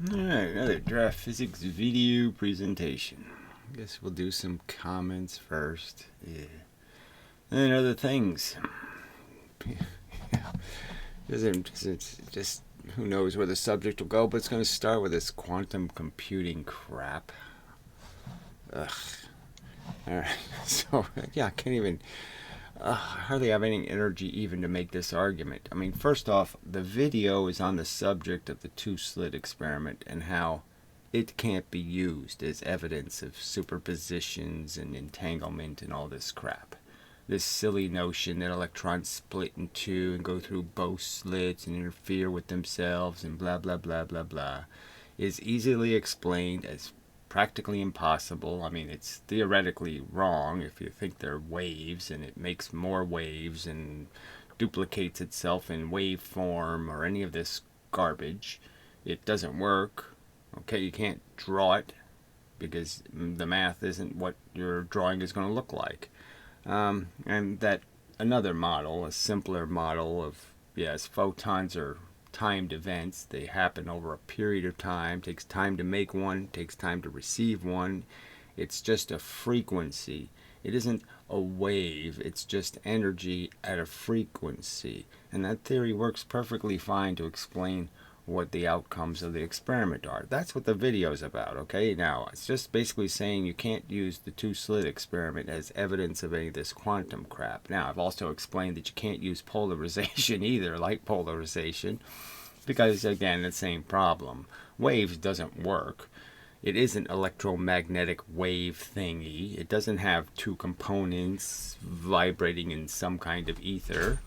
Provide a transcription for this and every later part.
Alright, another draft physics video presentation. Guess we'll do some comments first. Yeah. And then other things. Yeah. It's just who knows where the subject will go, but it's going to start with this quantum computing crap. Ugh. Alright, so yeah, I can't even. I hardly have any energy even to make this argument. I mean, first off, the video is on the subject of the two-slit experiment and how it can't be used as evidence of superpositions and entanglement and all this crap. This silly notion that electrons split in two and go through both slits and interfere with themselves and blah blah blah blah blah is easily explained as practically impossible. I mean, it's theoretically wrong if you think they're waves and it makes more waves and duplicates itself in wave form or any of this garbage. It doesn't work. Okay, you can't draw it because the math isn't what your drawing is going to look like. And that another model, a simpler model of, yes, photons are timed events. They happen over a period of time. It takes time to make one, takes time to receive one. It's just a frequency. It isn't a wave, it's just energy at a frequency. And that theory works perfectly fine to explain what the outcomes of the experiment are. That's what the video is about, okay? Now, it's just basically saying you can't use the two-slit experiment as evidence of any of this quantum crap. Now, I've also explained that you can't use polarization either, light polarization, because, again, the same problem. Waves doesn't work. It isn't electromagnetic wave thingy. It doesn't have two components vibrating in some kind of ether.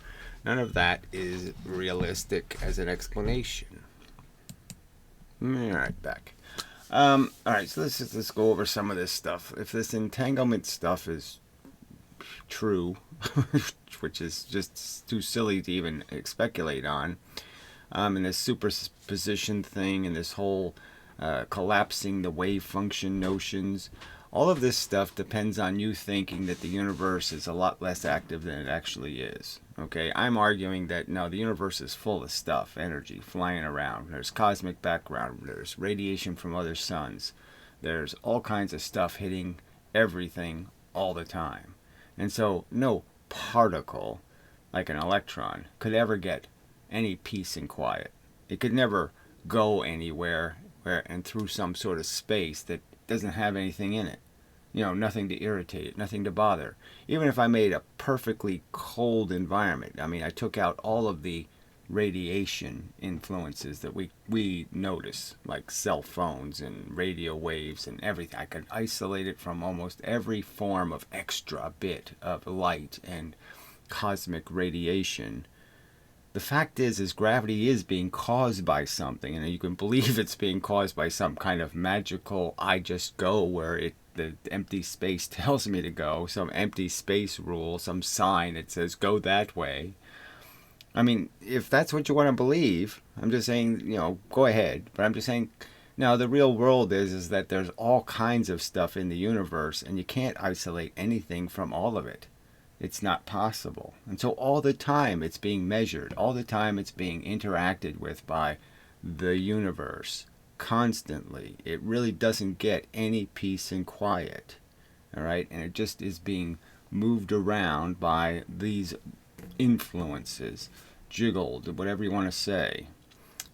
None of that is realistic as an explanation. Alright, back. Alright, so let's go over some of this stuff. If this entanglement stuff is true, which is just too silly to even speculate on, and this superposition thing and this whole collapsing the wave function notions, all of this stuff depends on you thinking that the universe is a lot less active than it actually is. Okay, I'm arguing that no, the universe is full of stuff, energy flying around. There's cosmic background, there's radiation from other suns, there's all kinds of stuff hitting everything all the time. And so no particle, like an electron, could ever get any peace and quiet. It could never go anywhere and through some sort of space that doesn't have anything in it. You know, nothing to irritate it, nothing to bother. Even if I made a perfectly cold environment, I mean, I took out all of the radiation influences that we notice, like cell phones and radio waves and everything. I could isolate it from almost every form of extra bit of light and cosmic radiation. The fact is gravity is being caused by something, and you can believe it's being caused by some kind of magical I just go where the empty space tells me to go, some empty space rule, some sign that says go that way. I mean, if that's what you want to believe, I'm just saying, go ahead. But I'm just saying, now the real world is that there's all kinds of stuff in the universe, and you can't isolate anything from all of it. It's not possible. And so all the time it's being measured, all the time it's being interacted with by the universe constantly. It really doesn't get any peace and quiet. All right? And it just is being moved around by these influences, jiggled, whatever you want to say.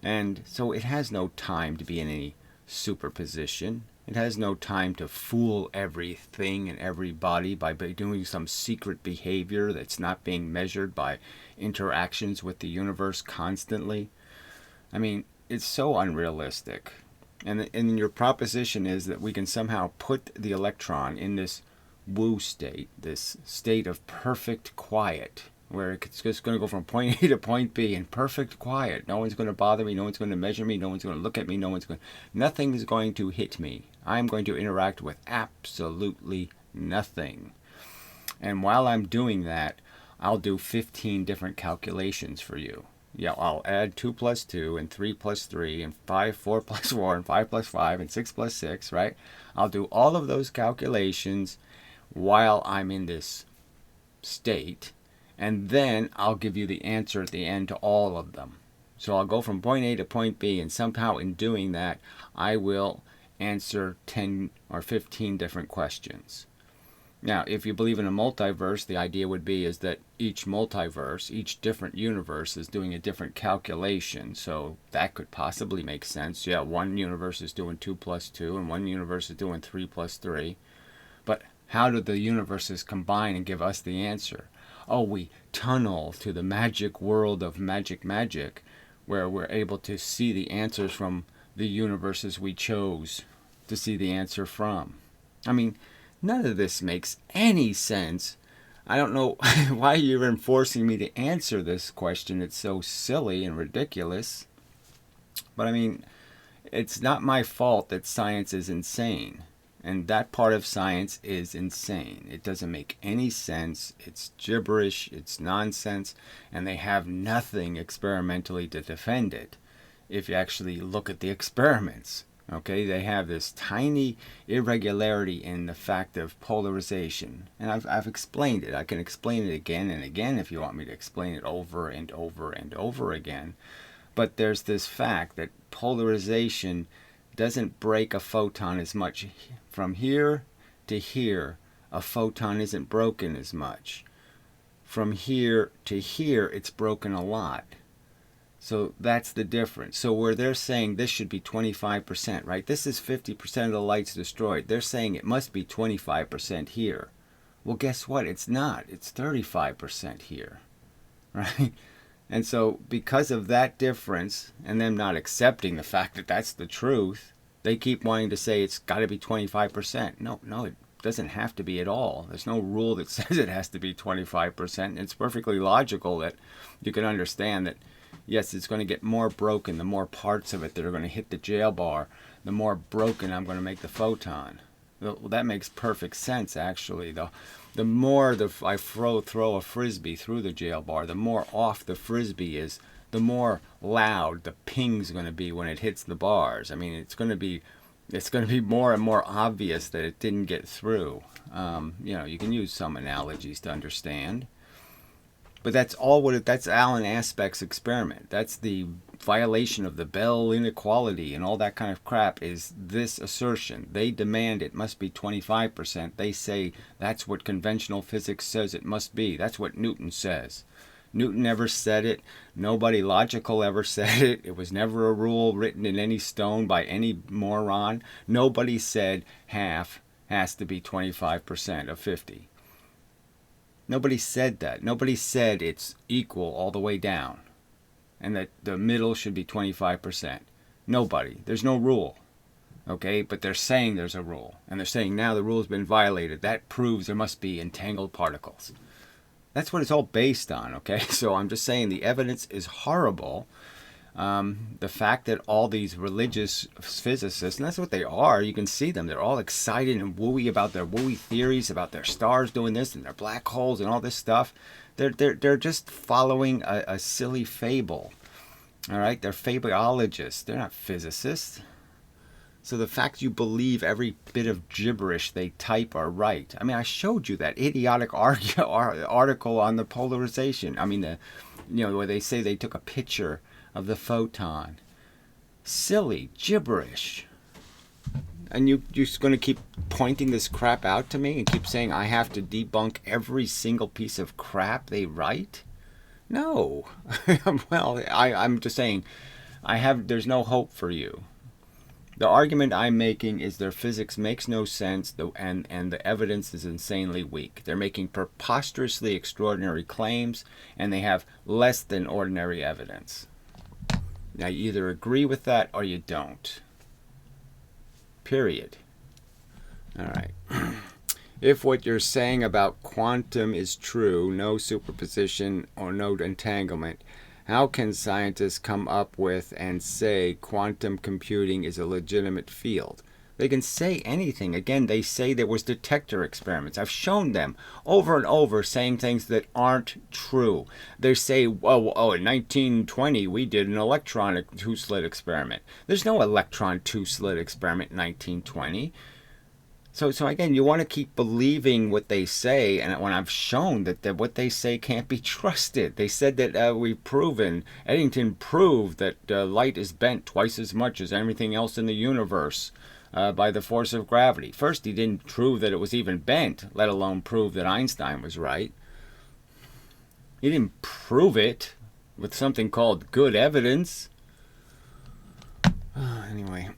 And so it has no time to be in any superposition. It has no time to fool everything and everybody by doing some secret behavior that's not being measured by interactions with the universe constantly. I mean, it's so unrealistic. And your proposition is that we can somehow put the electron in this woo state, this state of perfect quiet, where it's just going to go from point A to point B in perfect quiet. No one's going to bother me. No one's going to measure me. No one's going to look at me. Nothing is going to hit me. I'm going to interact with absolutely nothing. And while I'm doing that, I'll do 15 different calculations for you. Yeah, I'll add 2 plus 2 and 3 plus 3 and 4 plus 4 and 5 plus 5 and 6 plus 6, right? I'll do all of those calculations while I'm in this state. And then I'll give you the answer at the end to all of them. So I'll go from point A to point B, and somehow in doing that, I will answer 10 or 15 different questions. Now, if you believe in a multiverse, the idea would be is that each multiverse, each different universe is doing a different calculation. So that could possibly make sense. Yeah, one universe is doing 2 plus 2, and one universe is doing 3 plus 3. But how do the universes combine and give us the answer? Oh, we tunnel to the magic world of magic, where we're able to see the answers from the universes we chose to see the answer from. I mean, none of this makes any sense. I don't know why you're even forcing me to answer this question. It's so silly and ridiculous. But I mean, it's not my fault that science is insane. And that part of science is insane. It doesn't make any sense. It's gibberish. It's nonsense. And they have nothing experimentally to defend it if you actually look at the experiments. Okay, they have this tiny irregularity in the fact of polarization. And I've explained it. I can explain it again and again if you want me to explain it over and over and over again. But there's this fact that polarization doesn't break a photon as much. From here to here, a photon isn't broken as much. From here to here, it's broken a lot. So that's the difference. So where they're saying this should be 25%, right? This is 50% of the light's destroyed. They're saying it must be 25% here. Well, guess what? It's not. It's 35% here, right? And so because of that difference, and them not accepting the fact that that's the truth, they keep wanting to say it's got to be 25%. No, it doesn't have to be at all. There's no rule that says it has to be 25%. It's perfectly logical that you can understand that, yes, it's going to get more broken the more parts of it that are going to hit the jail bar, the more broken I'm going to make the photon. Well, that makes perfect sense, actually. The more I throw a frisbee through the jail bar, the more off the frisbee is, the more loud the ping's going to be when it hits the bars. I mean, it's going to be more and more obvious that it didn't get through. You can use some analogies to understand. But that's that's Alan Aspect's experiment. That's the violation of the Bell inequality and all that kind of crap, is this assertion. They demand it must be 25%. They say that's what conventional physics says it must be. That's what Newton says. Newton never said it. Nobody logical ever said it. It was never a rule written in any stone by any moron. Nobody said half has to be 25% of 50. Nobody said that. Nobody said it's equal all the way down and that the middle should be 25%. Nobody. There's no rule. Okay? But they're saying there's a rule. And they're saying now the rule has been violated. That proves there must be entangled particles. That's what it's all based on. Okay? So I'm just saying the evidence is horrible. The fact that all these religious physicists, and that's what they are, you can see them, they're all excited and wooey about their wooey theories about their stars doing this and their black holes and all this stuff. They're just following a silly fable. All right, they're fableologists. They're not physicists. So the fact you believe every bit of gibberish they type are right. I mean, I showed you that idiotic article on the polarization. I mean, where they say they took a picture of the photon. Silly gibberish. And you're just going to keep pointing this crap out to me and keep saying I have to debunk every single piece of crap they write? No. Well, I'm just saying there's no hope for you. The argument I'm making is their physics makes no sense, and the evidence is insanely weak. They're making preposterously extraordinary claims, and they have less than ordinary evidence. Now, you either agree with that or you don't. Period. All right. If what you're saying about quantum is true, no superposition or no entanglement, how can scientists come up with and say quantum computing is a legitimate field? They can say anything. Again, they say there was detector experiments. I've shown them over and over saying things that aren't true. They say, in 1920 we did an electronic two-slit experiment. There's no electron two-slit experiment in 1920. So again, you want to keep believing what they say, and when I've shown that what they say can't be trusted. They said that Eddington proved that light is bent twice as much as everything else in the universe by the force of gravity. First, he didn't prove that it was even bent, let alone prove that Einstein was right. He didn't prove it with something called good evidence. Anyway,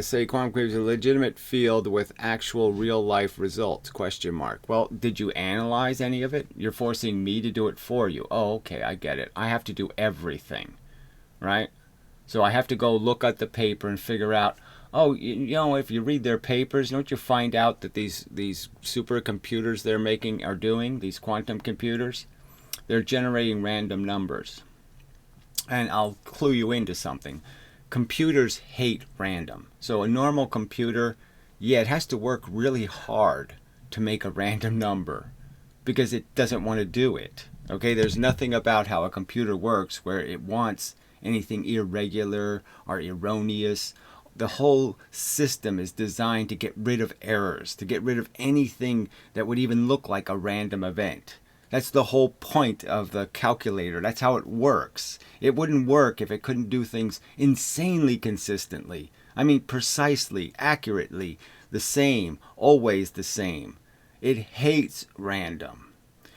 say quantum computing is a legitimate field with actual real life results, question mark. Well, did you analyze any of it? You're forcing me to do it for you. Oh, okay, I get it. I have to do everything, right? So I have to go look at the paper and figure out, oh, you know, if you read their papers, don't you find out that these supercomputers they're making are doing, these quantum computers, they're generating random numbers. And I'll clue you into something. Computers hate random. So a normal computer, yeah, it has to work really hard to make a random number because it doesn't want to do it. Okay, there's nothing about how a computer works where it wants anything irregular or erroneous. The whole system is designed to get rid of errors, to get rid of anything that would even look like a random event. That's the whole point of the calculator. That's how it works. It wouldn't work if it couldn't do things insanely consistently. I mean, precisely, accurately, the same, always the same. It hates random.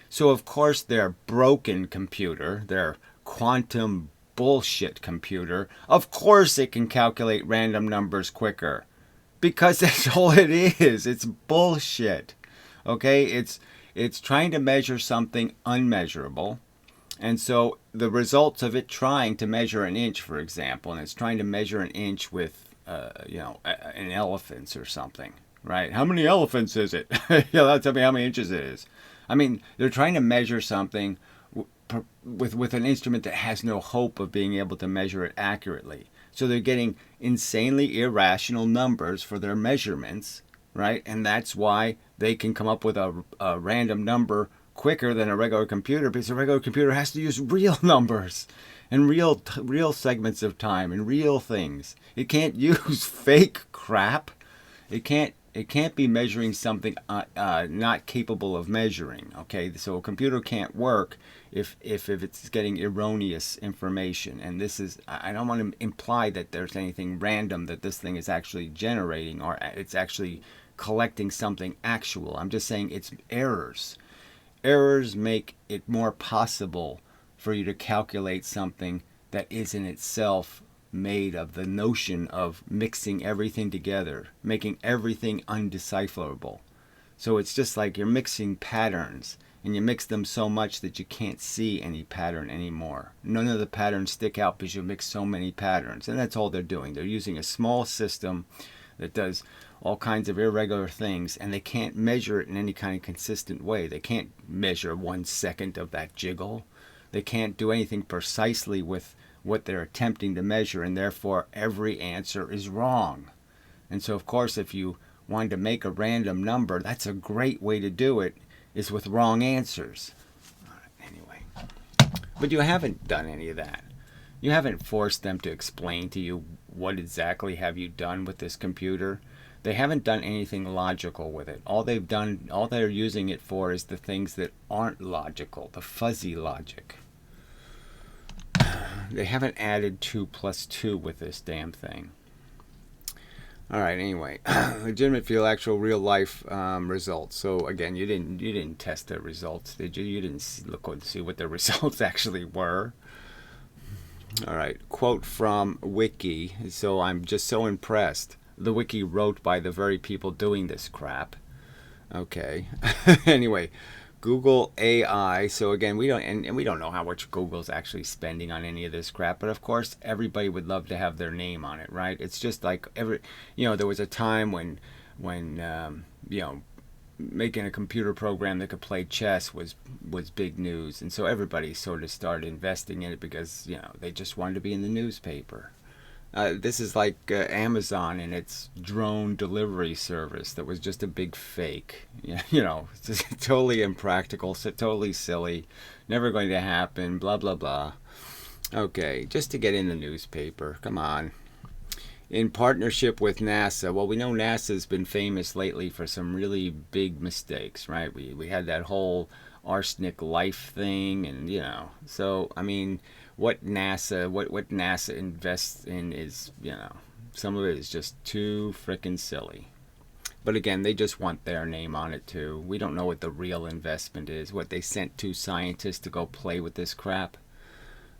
So, of course, their broken computer, their quantum bullshit computer, of course it can calculate random numbers quicker. Because that's all it is. It's bullshit. Okay? It's trying to measure something unmeasurable. And so the results of it trying to measure an inch, for example, and it's trying to measure an inch with, an elephant or something, right? How many elephants is it? That'll tell me how many inches it is. I mean, they're trying to measure something with an instrument that has no hope of being able to measure it accurately. So they're getting insanely irrational numbers for their measurements, right? And that's why they can come up with a random number quicker than a regular computer, because a regular computer has to use real numbers and real segments of time and real things. It can't use fake crap. It can't be measuring something not capable of measuring. Okay, so a computer can't work if it's getting erroneous information. And this is, I don't want to imply that there's anything random that this thing is actually generating or it's actually collecting something actual. I'm just saying it's errors. Errors make it more possible for you to calculate something that is in itself made of the notion of mixing everything together, making everything undecipherable. So it's just like you're mixing patterns, and you mix them so much that you can't see any pattern anymore. None of the patterns stick out because you mix so many patterns, and that's all they're doing. They're using a small system that does all kinds of irregular things, and they can't measure it in any kind of consistent way. They can't measure 1 second of that jiggle. They can't do anything precisely with what they're attempting to measure, and therefore every answer is wrong. And so, of course, if you wanted to make a random number, that's a great way to do it, is with wrong answers. Anyway, but you haven't done any of that. You haven't forced them to explain to you what exactly have you done with this computer. They haven't done anything logical with it. All they're using it for is the things that aren't logical, the fuzzy logic. They haven't added 2 plus 2 with this damn thing. All right. Anyway, legitimate field, actual real life results. So again, you didn't test the results, did you? You didn't look and see what the results actually were. All right. Quote from Wiki. So I'm just so impressed. The Wiki wrote by the very people doing this crap. Okay. Anyway, Google AI. So again, we don't know how much Google's actually spending on any of this crap, but of course everybody would love to have their name on it, right? It's just like there was a time when making a computer program that could play chess was big news, and so everybody sort of started investing in it because they just wanted to be in the newspaper. This is like Amazon and its drone delivery service that was just a big fake. It's just totally impractical, so totally silly, never going to happen, blah, blah, blah. Okay, just to get in the newspaper. Come on. in partnership with NASA. Well, we know NASA's been famous lately for some really big mistakes, right? We had that whole arsenic life thing, and so I mean, what NASA invests in is, some of it is just too frickin' silly. But again, they just want their name on it too. We don't know what the real investment is, what they sent two scientists to go play with this crap.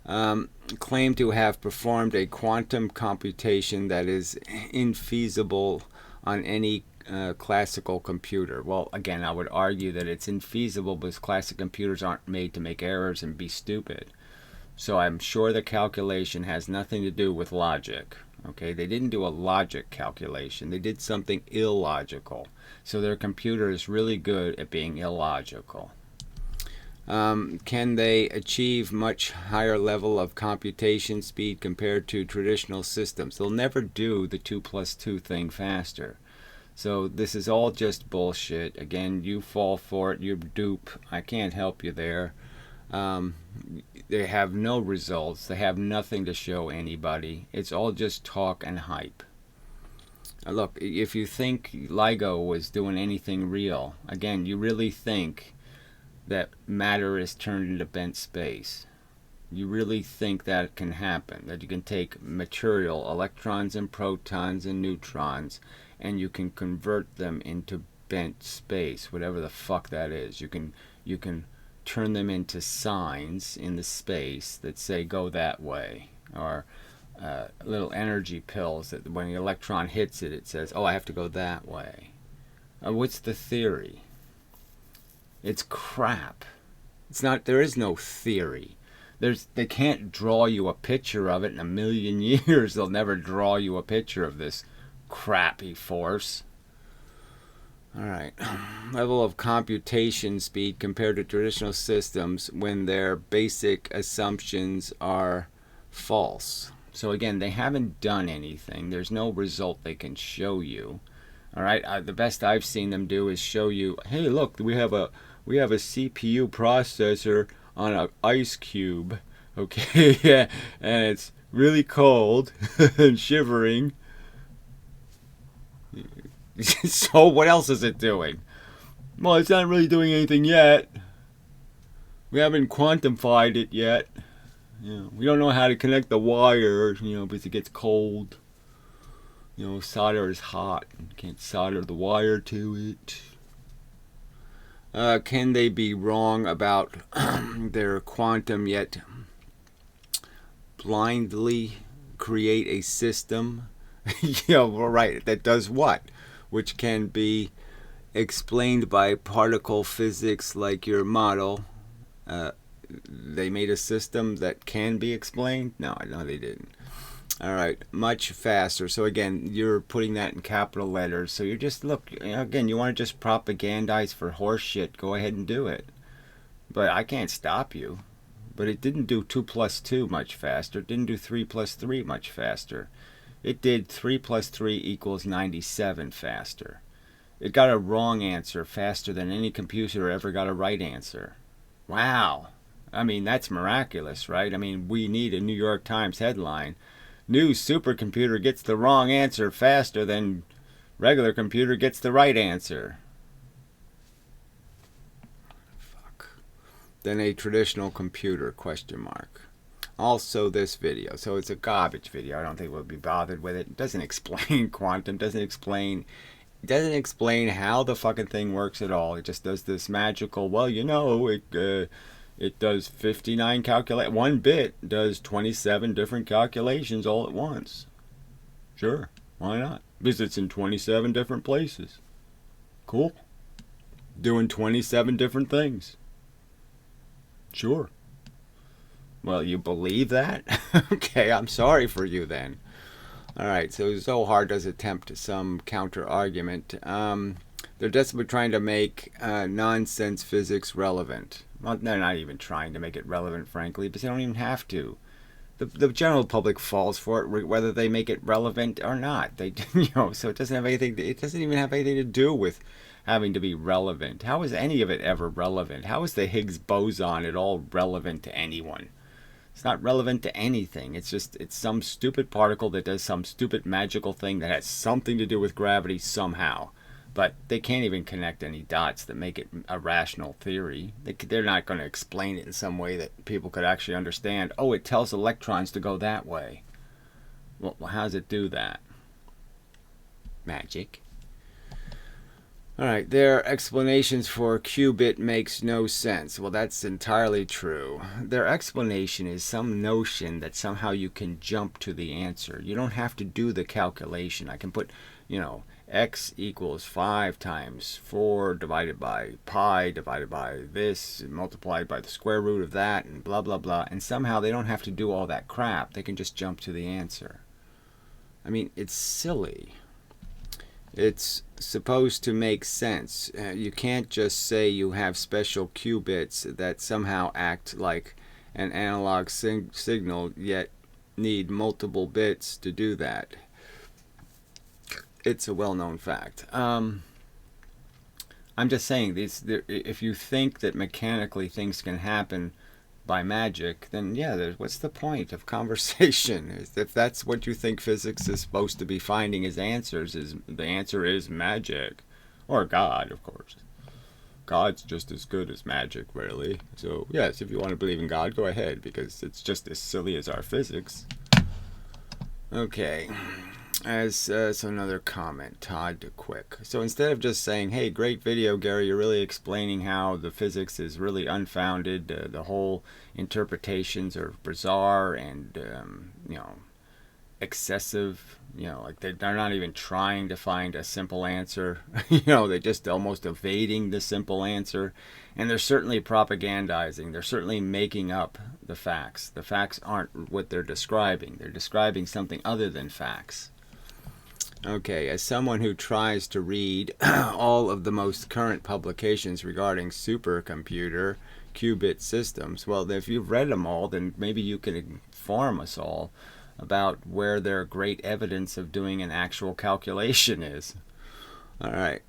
Claim to have performed a quantum computation that is infeasible on any classical computer. Well, again, I would argue that it's infeasible because classic computers aren't made to make errors and be stupid. So I'm sure the calculation has nothing to do with logic. Okay, they didn't do a logic calculation. They did something illogical. So their computer is really good at being illogical. Can they achieve much higher level of computation speed compared to traditional systems? They'll never do the 2 + 2 thing faster. So this is all just bullshit. Again, you fall for it, you're dupe. I can't help you there. They have no results. They have nothing to show anybody. It's all just talk and hype. Look, if you think LIGO was doing anything real, again, you really think that matter is turned into bent space. You really think that can happen, that you can take material, electrons and protons and neutrons, and you can convert them into bent space, whatever the fuck that is. You can turn them into signs in the space that say go that way, or little energy pills that when the electron hits it, it says, oh, I have to go that way. What's the theory? It's crap. It's not. There is no theory. They can't draw you a picture of it in a million years. They'll never draw you a picture of this crappy force. All right. Level of computation speed compared to traditional systems when their basic assumptions are false. So again, they haven't done anything. There's no result they can show you. All right. The best I've seen them do is show you, hey, look, we have a CPU processor on an ice cube, okay, yeah, and it's really cold and shivering. So what else is it doing? Well, it's not really doing anything yet. We haven't quantified it yet. We don't know how to connect the wire, because it gets cold. Solder is hot. You can't solder the wire to it. Can they be wrong about their quantum yet blindly create a system? Right, that does what? Which can be explained by particle physics like your model. They made a system that can be explained? No, they didn't. All right, much faster. So again, you're putting that in capital letters. So you're just, look, again, you want to just propagandize for horse shit, go ahead and do it. But I can't stop you. But it didn't do 2 + 2 much faster. It didn't do 3 + 3 much faster. It did 3 + 3 = 97 faster. It got a wrong answer faster than any computer ever got a right answer. Wow. I mean, that's miraculous, right? I mean, we need a New York Times headline. New supercomputer gets the wrong answer faster than regular computer gets the right answer. Fuck. Than a traditional computer, ? Also this video. So it's a garbage video. I don't think we'll be bothered with it. It doesn't explain quantum, doesn't explain how the fucking thing works at all. It just does this magical, well, it does 59 one bit does 27 different calculations all at once. Sure, why not? Because it's in 27 different places. Cool. Doing 27 different things. Sure. Well, you believe that? Okay, I'm sorry for you then. All right, so Zohar does attempt some counter argument. They're desperately trying to make nonsense physics relevant. Well, they're not even trying to make it relevant, frankly, because they don't even have to. The general public falls for it, whether they make it relevant or not. They, so it doesn't have anything. It doesn't even have anything to do with having to be relevant. How is any of it ever relevant? How is the Higgs boson at all relevant to anyone? It's not relevant to anything. It's some stupid particle that does some stupid magical thing that has something to do with gravity somehow. But they can't even connect any dots that make it a rational theory. They're not going to explain it in some way that people could actually understand. Oh, it tells electrons to go that way. Well, how does it do that? Magic. Alright, their explanations for qubit makes no sense. Well, that's entirely true. Their explanation is some notion that somehow you can jump to the answer. You don't have to do the calculation. I can put, x equals 5 times 4 divided by pi divided by this and multiplied by the square root of that and blah blah blah. And somehow they don't have to do all that crap. They can just jump to the answer. I mean, it's silly. It's supposed to make sense. You can't just say you have special qubits that somehow act like an analog signal, yet need multiple bits to do that. It's a well-known fact. I'm just saying, if you think that mechanically things can happen by magic, then yeah, what's the point of conversation? If that's what you think physics is supposed to be finding as answers, the answer is magic. Or God, of course. God's just as good as magic, really. So yes, if you want to believe in God, go ahead, because it's just as silly as our physics. Okay. So another comment, Todd Quick. So instead of just saying, hey, great video, Gary, you're really explaining how the physics is really unfounded, the whole interpretations are bizarre and, excessive, like they're not even trying to find a simple answer, they're just almost evading the simple answer. And they're certainly propagandizing. They're certainly making up the facts. The facts aren't what they're describing. They're describing something other than facts. Okay, as someone who tries to read all of the most current publications regarding supercomputer qubit systems, well, if you've read them all, then maybe you can inform us all about where their great evidence of doing an actual calculation is. All right.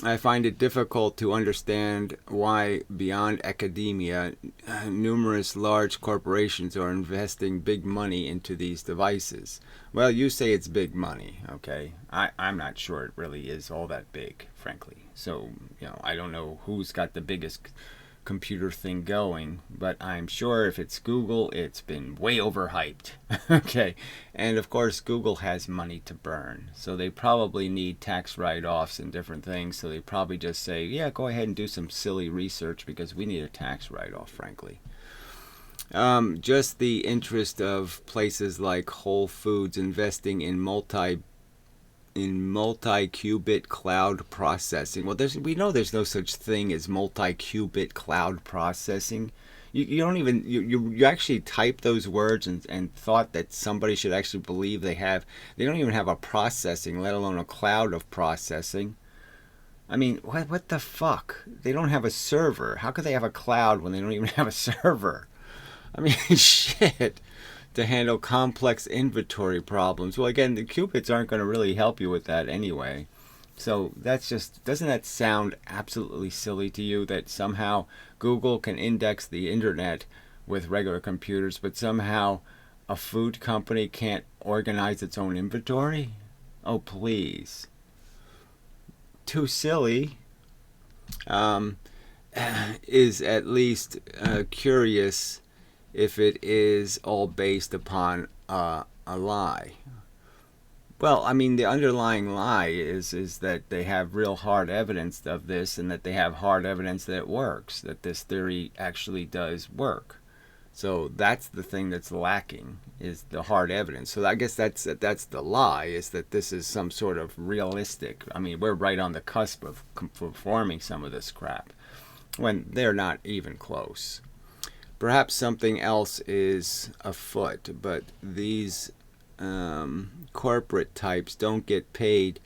I find it difficult to understand why, beyond academia, numerous large corporations are investing big money into these devices. Well, you say it's big money, okay? I'm not sure it really is all that big, frankly. So, I don't know who's got the biggest computer thing going, but I'm sure if it's Google, it's been way overhyped. Okay, and of course Google has money to burn, so they probably need tax write-offs and different things, so they probably just say, yeah, go ahead and do some silly research because we need a tax write-off, frankly. Just the interest of places like Whole Foods investing in multi-qubit cloud processing. Well, we know there's no such thing as multi-qubit cloud processing. You don't even, you actually type those words and thought that somebody should actually believe they don't even have a processing, let alone a cloud of processing. I mean, what the fuck? They don't have a server. How could they have a cloud when they don't even have a server? I mean, shit. To handle complex inventory problems. Well, again, the qubits aren't going to really help you with that anyway. So doesn't that sound absolutely silly to you, that somehow Google can index the internet with regular computers, but somehow a food company can't organize its own inventory? Oh, please. Too silly. Is at least curious if it is all based upon a lie. Well, I mean, the underlying lie is that they have real hard evidence of this, and that they have hard evidence that it works, that this theory actually does work. So that's the thing that's lacking, is the hard evidence. So I guess that's the lie, is that this is some sort of realistic. I mean, we're right on the cusp of performing some of this crap, when they're not even close. Perhaps something else is afoot, but these corporate types don't get paid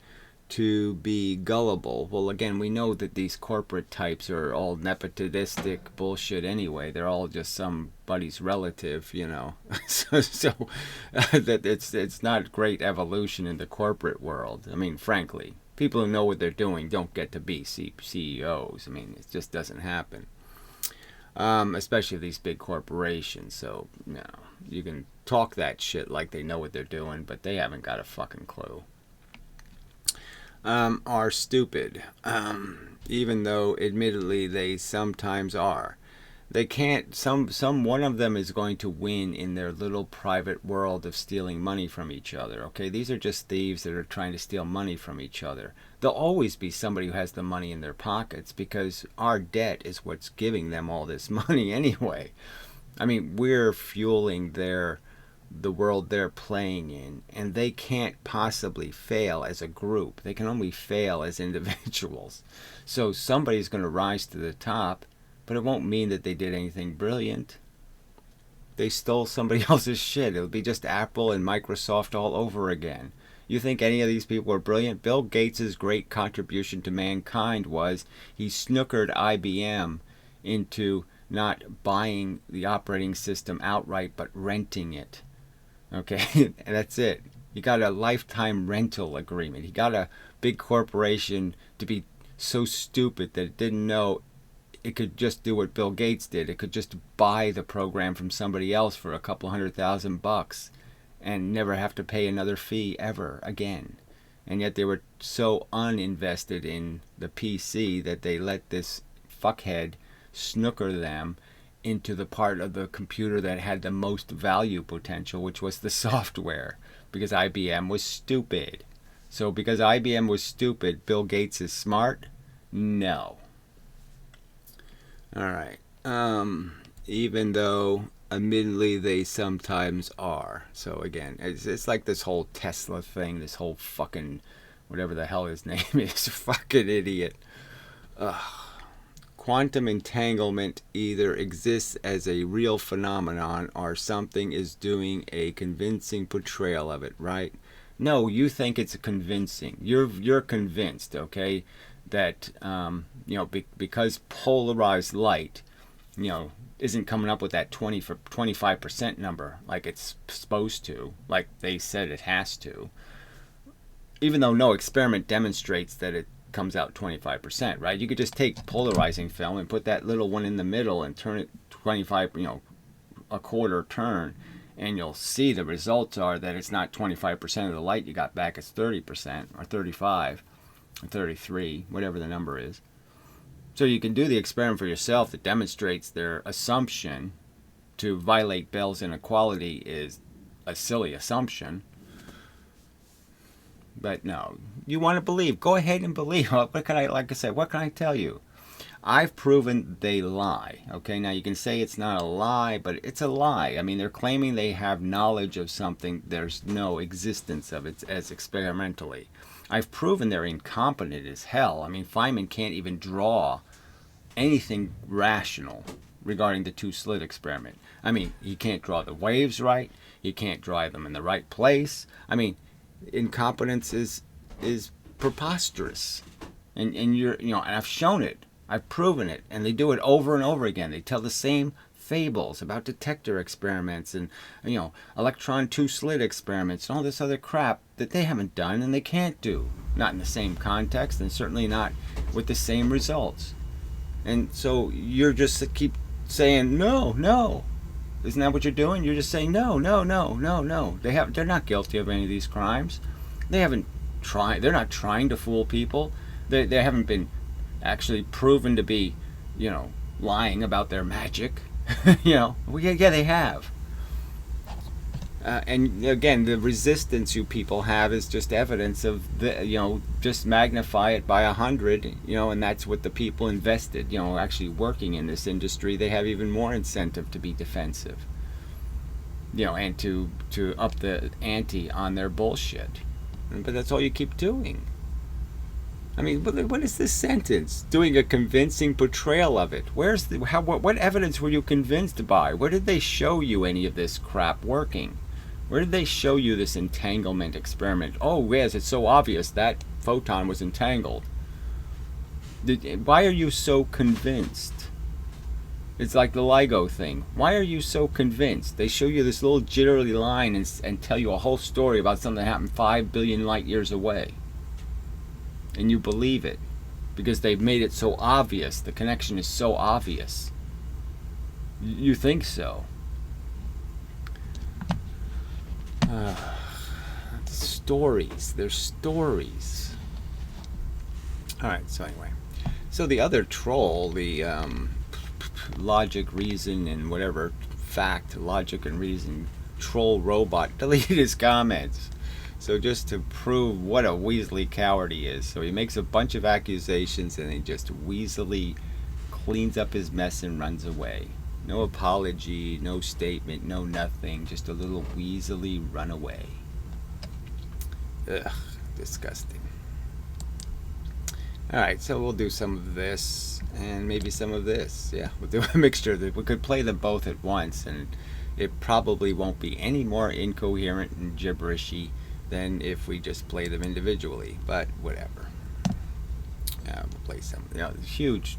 to be gullible. Well, again, we know that these corporate types are all nepotistic bullshit anyway. They're all just somebody's relative, so that it's not great evolution in the corporate world. I mean, frankly, people who know what they're doing don't get to be CEOs. I mean, it just doesn't happen. especially these big corporations. So, you know, you can talk that shit like they know what they're doing, but they haven't got a fucking clue. Are stupid, even though admittedly they sometimes are. They can't. One of them is going to win in their little private world of stealing money from each other. Okay, these are just thieves that are trying to steal money from each other. There'll always be somebody who has the money in their pockets because our debt is what's giving them all this money anyway. I mean, we're fueling the world they're playing in, and they can't possibly fail as a group. They can only fail as individuals. So somebody's going to rise to the top, but it won't mean that they did anything brilliant. They stole somebody else's shit. It'll be just Apple and Microsoft all over again. You think any of these people are brilliant? Bill Gates' great contribution to mankind was he snookered IBM into not buying the operating system outright, but renting it. Okay, and that's it. He got a lifetime rental agreement. He got a big corporation to be so stupid that it didn't know it could just do what Bill Gates did. It could just buy the program from somebody else for a couple $100,000 and never have to pay another fee ever again. And yet they were so uninvested in the PC that they let this fuckhead snooker them into the part of the computer that had the most value potential, which was the software, because IBM was stupid. So because IBM was stupid, Bill Gates is smart? No. All right. Even though admittedly they sometimes are. So again, it's like this whole Tesla thing, this whole fucking whatever the hell his name is, fucking idiot. Ugh. Quantum entanglement either exists as a real phenomenon or something is doing a convincing portrayal of it, right? No, you think it's convincing. You're convinced, okay, that because polarized light, isn't coming up with that 25% number like it's supposed to, like they said it has to. Even though no experiment demonstrates that it comes out 25%, right? You could just take polarizing film and put that little one in the middle and turn it 25, a quarter turn, and you'll see the results are that it's not 25% of the light you got back, it's 30% or 35 or 33, whatever the number is. So you can do the experiment for yourself that demonstrates their assumption to violate Bell's inequality is a silly assumption. But no, you want to believe, go ahead and believe. What can I tell you? I've proven they lie. Okay, now you can say it's not a lie, but it's a lie. I mean, they're claiming they have knowledge of something. There's no existence of it as experimentally. I've proven they're incompetent as hell. I mean, Feynman can't even draw anything rational regarding the two-slit experiment. I mean, he can't draw the waves right. He can't draw them in the right place. I mean, incompetence is preposterous, and and I've shown it, I've proven it, and they do it over and over again. They tell the same fables about detector experiments and electron two-slit experiments and all this other crap that they haven't done and they can't do, not in the same context and certainly not with the same results. And so you're just keep saying no. Isn't that what you're doing? You're just saying no. They're not guilty of any of these crimes. They're not trying to fool people. They haven't been actually proven to be, lying about their magic. Yeah, they have. And again, the resistance you people have is just evidence of just magnify it by 100, and that's what the people invested, actually working in this industry. They have even more incentive to be defensive, and to up the ante on their bullshit. But that's all you keep doing. I mean, what is this sentence? Doing a convincing portrayal of it. What evidence were you convinced by? Where did they show you any of this crap working? Where did they show you this entanglement experiment? Oh, yes, it's so obvious that photon was entangled. Why are you so convinced? It's like the LIGO thing. Why are you so convinced? They show you this little jittery line and tell you a whole story about something that happened 5 billion light years away. And you believe it because they've made it so obvious. The connection is so obvious. You think so? Stories. There's stories. All right. So anyway, so the other troll, the logic, reason, and whatever fact, logic, and reason troll robot, deleted his comments. So just to prove what a weaselly coward he is. So he makes a bunch of accusations and he just weaselly cleans up his mess and runs away. No apology, no statement, no nothing. Just a little weaselly runaway. Ugh, disgusting. Alright, so we'll do some of this and maybe some of this. Yeah, we'll do a mixture. We could play them both at once and it probably won't be any more incoherent and gibberishy than if we just play them individually, but whatever. We'll play some, huge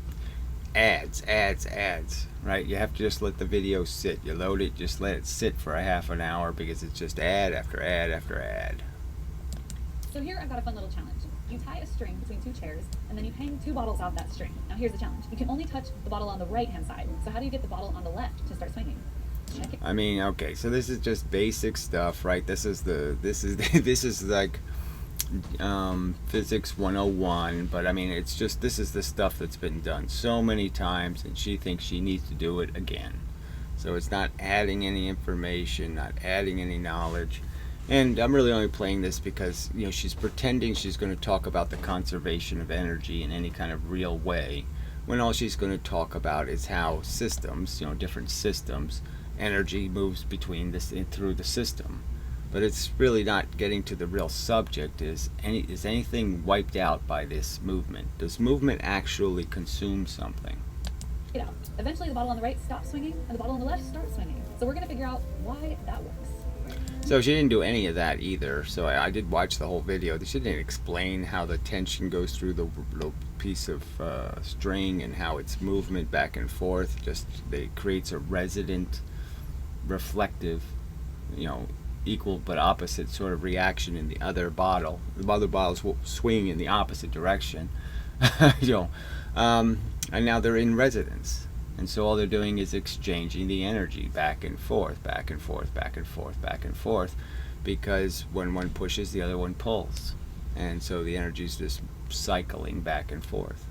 ads, right? You have to just let the video sit. You load it, just let it sit for a half an hour because it's just ad after ad after ad. So here I've got a fun little challenge. You tie a string between two chairs, and then you hang two bottles off that string. Now here's the challenge. You can only touch the bottle on the right-hand side. So how do you get the bottle on the left to start swinging? Check it. I mean, okay, so this is just basic stuff, right? This is like physics 101, but I mean, it's just, this is the stuff that's been done so many times, and she thinks she needs to do it again. So it's not adding any information, not adding any knowledge. And I'm really only playing this because, she's pretending she's going to talk about the conservation of energy in any kind of real way, when all she's going to talk about is how systems, different systems, energy moves between this through the system. But it's really not getting to the real subject. Is anything wiped out by this movement? Does movement actually consume something? Eventually the bottle on the right stops swinging and the bottle on the left starts swinging. So we're going to figure out why that works. So she didn't do any of that either. So I did watch the whole video. She didn't explain how the tension goes through the little piece of string and how its movement back and forth just creates a resonant, reflective, equal but opposite sort of reaction in the other bottle. The other bottles will swing in the opposite direction, and now they're in resonance. And so all they're doing is exchanging the energy back and forth, back and forth, back and forth, back and forth, because when one pushes, the other one pulls. And so the energy is just cycling back and forth.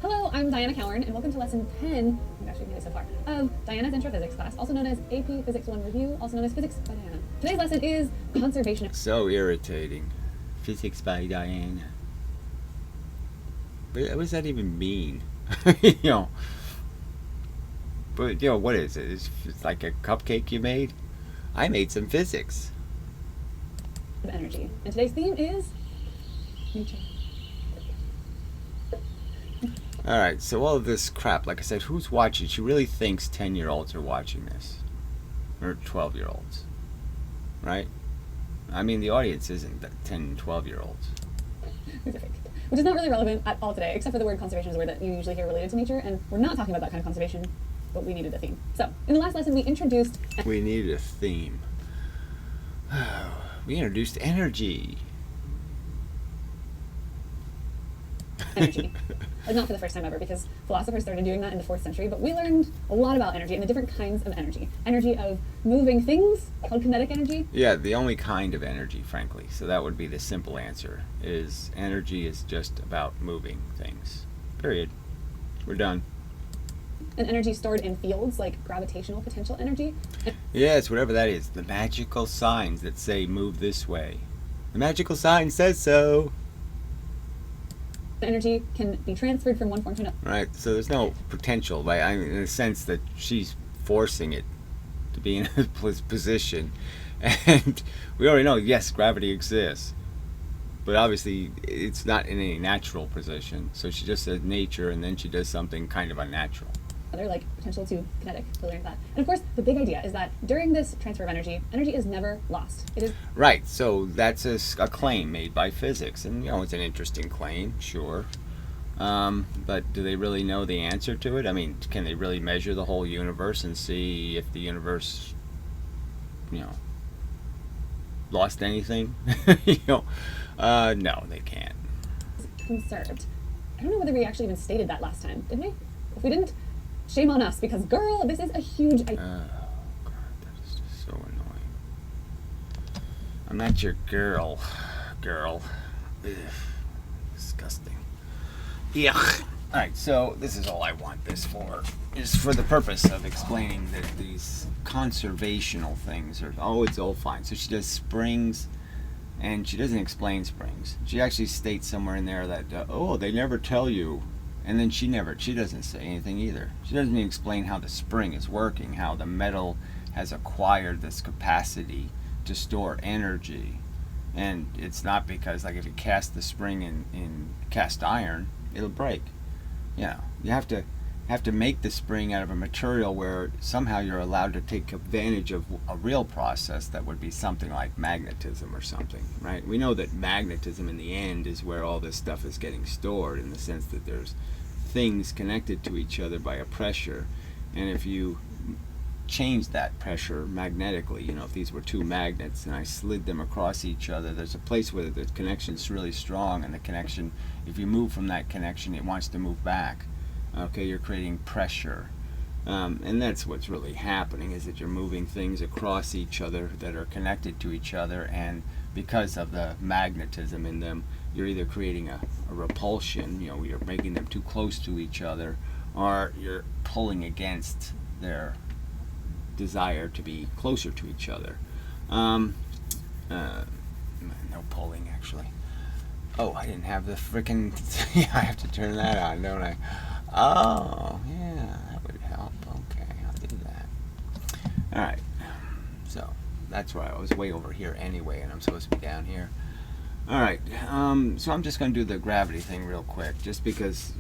Hello, I'm Diana Cowern, and welcome to lesson 10, gosh, we've made it so far, of Diana's Intro Physics class, also known as AP Physics 1 Review, also known as Physics by Diana. Today's lesson is conservation. So irritating. Physics by Diana. But what does that even mean? But, what is it? It's like a cupcake you made? I made some physics. Of energy. And today's theme is nature. Alright, so all of this crap, like I said, who's watching? She really thinks 10-year-olds are watching this. Or 12-year-olds. Right? I mean, the audience isn't 10 and 12-year-olds. Which is not really relevant at all today, except for the word conservation is a word that you usually hear related to nature, and we're not talking about that kind of conservation, but we needed a theme. So, in the last lesson we introduced... We needed a theme. We introduced energy. Energy. Not for the first time ever, because philosophers started doing that in the 4th century, but we learned a lot about energy and the different kinds of energy. Energy of moving things, called kinetic energy. Yeah, the only kind of energy, frankly. So that would be the simple answer, is energy is just about moving things. Period. We're done. And energy stored in fields, like gravitational potential energy. Yes, whatever that is. The magical signs that say move this way. The magical sign says so. Energy can be transferred from one form to another. Right, so there's no potential, in the sense that she's forcing it to be in a position. And we already know, yes, gravity exists. But obviously, it's not in any natural position. So she just says nature, and then she does something kind of unnatural. Like potential to kinetic, to learn that. And of course, the big idea is that during this transfer of energy, energy is never lost. It is... Right, so that's a claim made by physics. And, it's an interesting claim, sure. But do they really know the answer to it? I mean, can they really measure the whole universe and see if the universe, lost anything? No, they can't. Conserved. I don't know whether we actually even stated that last time, did we? If we didn't, Shame on us, because girl, this is a huge Oh, God, that is just so annoying. I'm not your girl. Girl. Ugh. Disgusting. Yuck. Alright, so this is all I want this for. Is for the purpose of explaining that these conservational things are, oh, it's all fine. So she does springs, and she doesn't explain springs. She actually states somewhere in there that, oh, they never tell you. And then she doesn't say anything either. She doesn't even explain how the spring is working, how the metal has acquired this capacity to store energy. And it's not because, like, if you cast the spring in cast iron, it'll break. You know, you have to make the spring out of a material where somehow you're allowed to take advantage of a real process that would be something like magnetism or something, right? We know that magnetism in the end is where all this stuff is getting stored, in the sense that there's things connected to each other by a pressure, and if you change that pressure magnetically, you know, if these were two magnets and I slid them across each other, there's a place where the connection's really strong, and the connection, if you move from that connection, it wants to move back. Okay, you're creating pressure, and that's what's really happening, is that you're moving things across each other that are connected to each other, and because of the magnetism in them, you're either creating a repulsion, you know, you're making them too close to each other, or you're pulling against their desire to be closer to each other. No pulling, actually. Oh, I didn't have the frickin' yeah, I have to turn that on, don't I? Oh, yeah, that would help. Okay, I'll do that. Alright, so that's why I was way over here anyway, and I'm supposed to be down here. Alright, so I'm just going to do the gravity thing real quick, just because,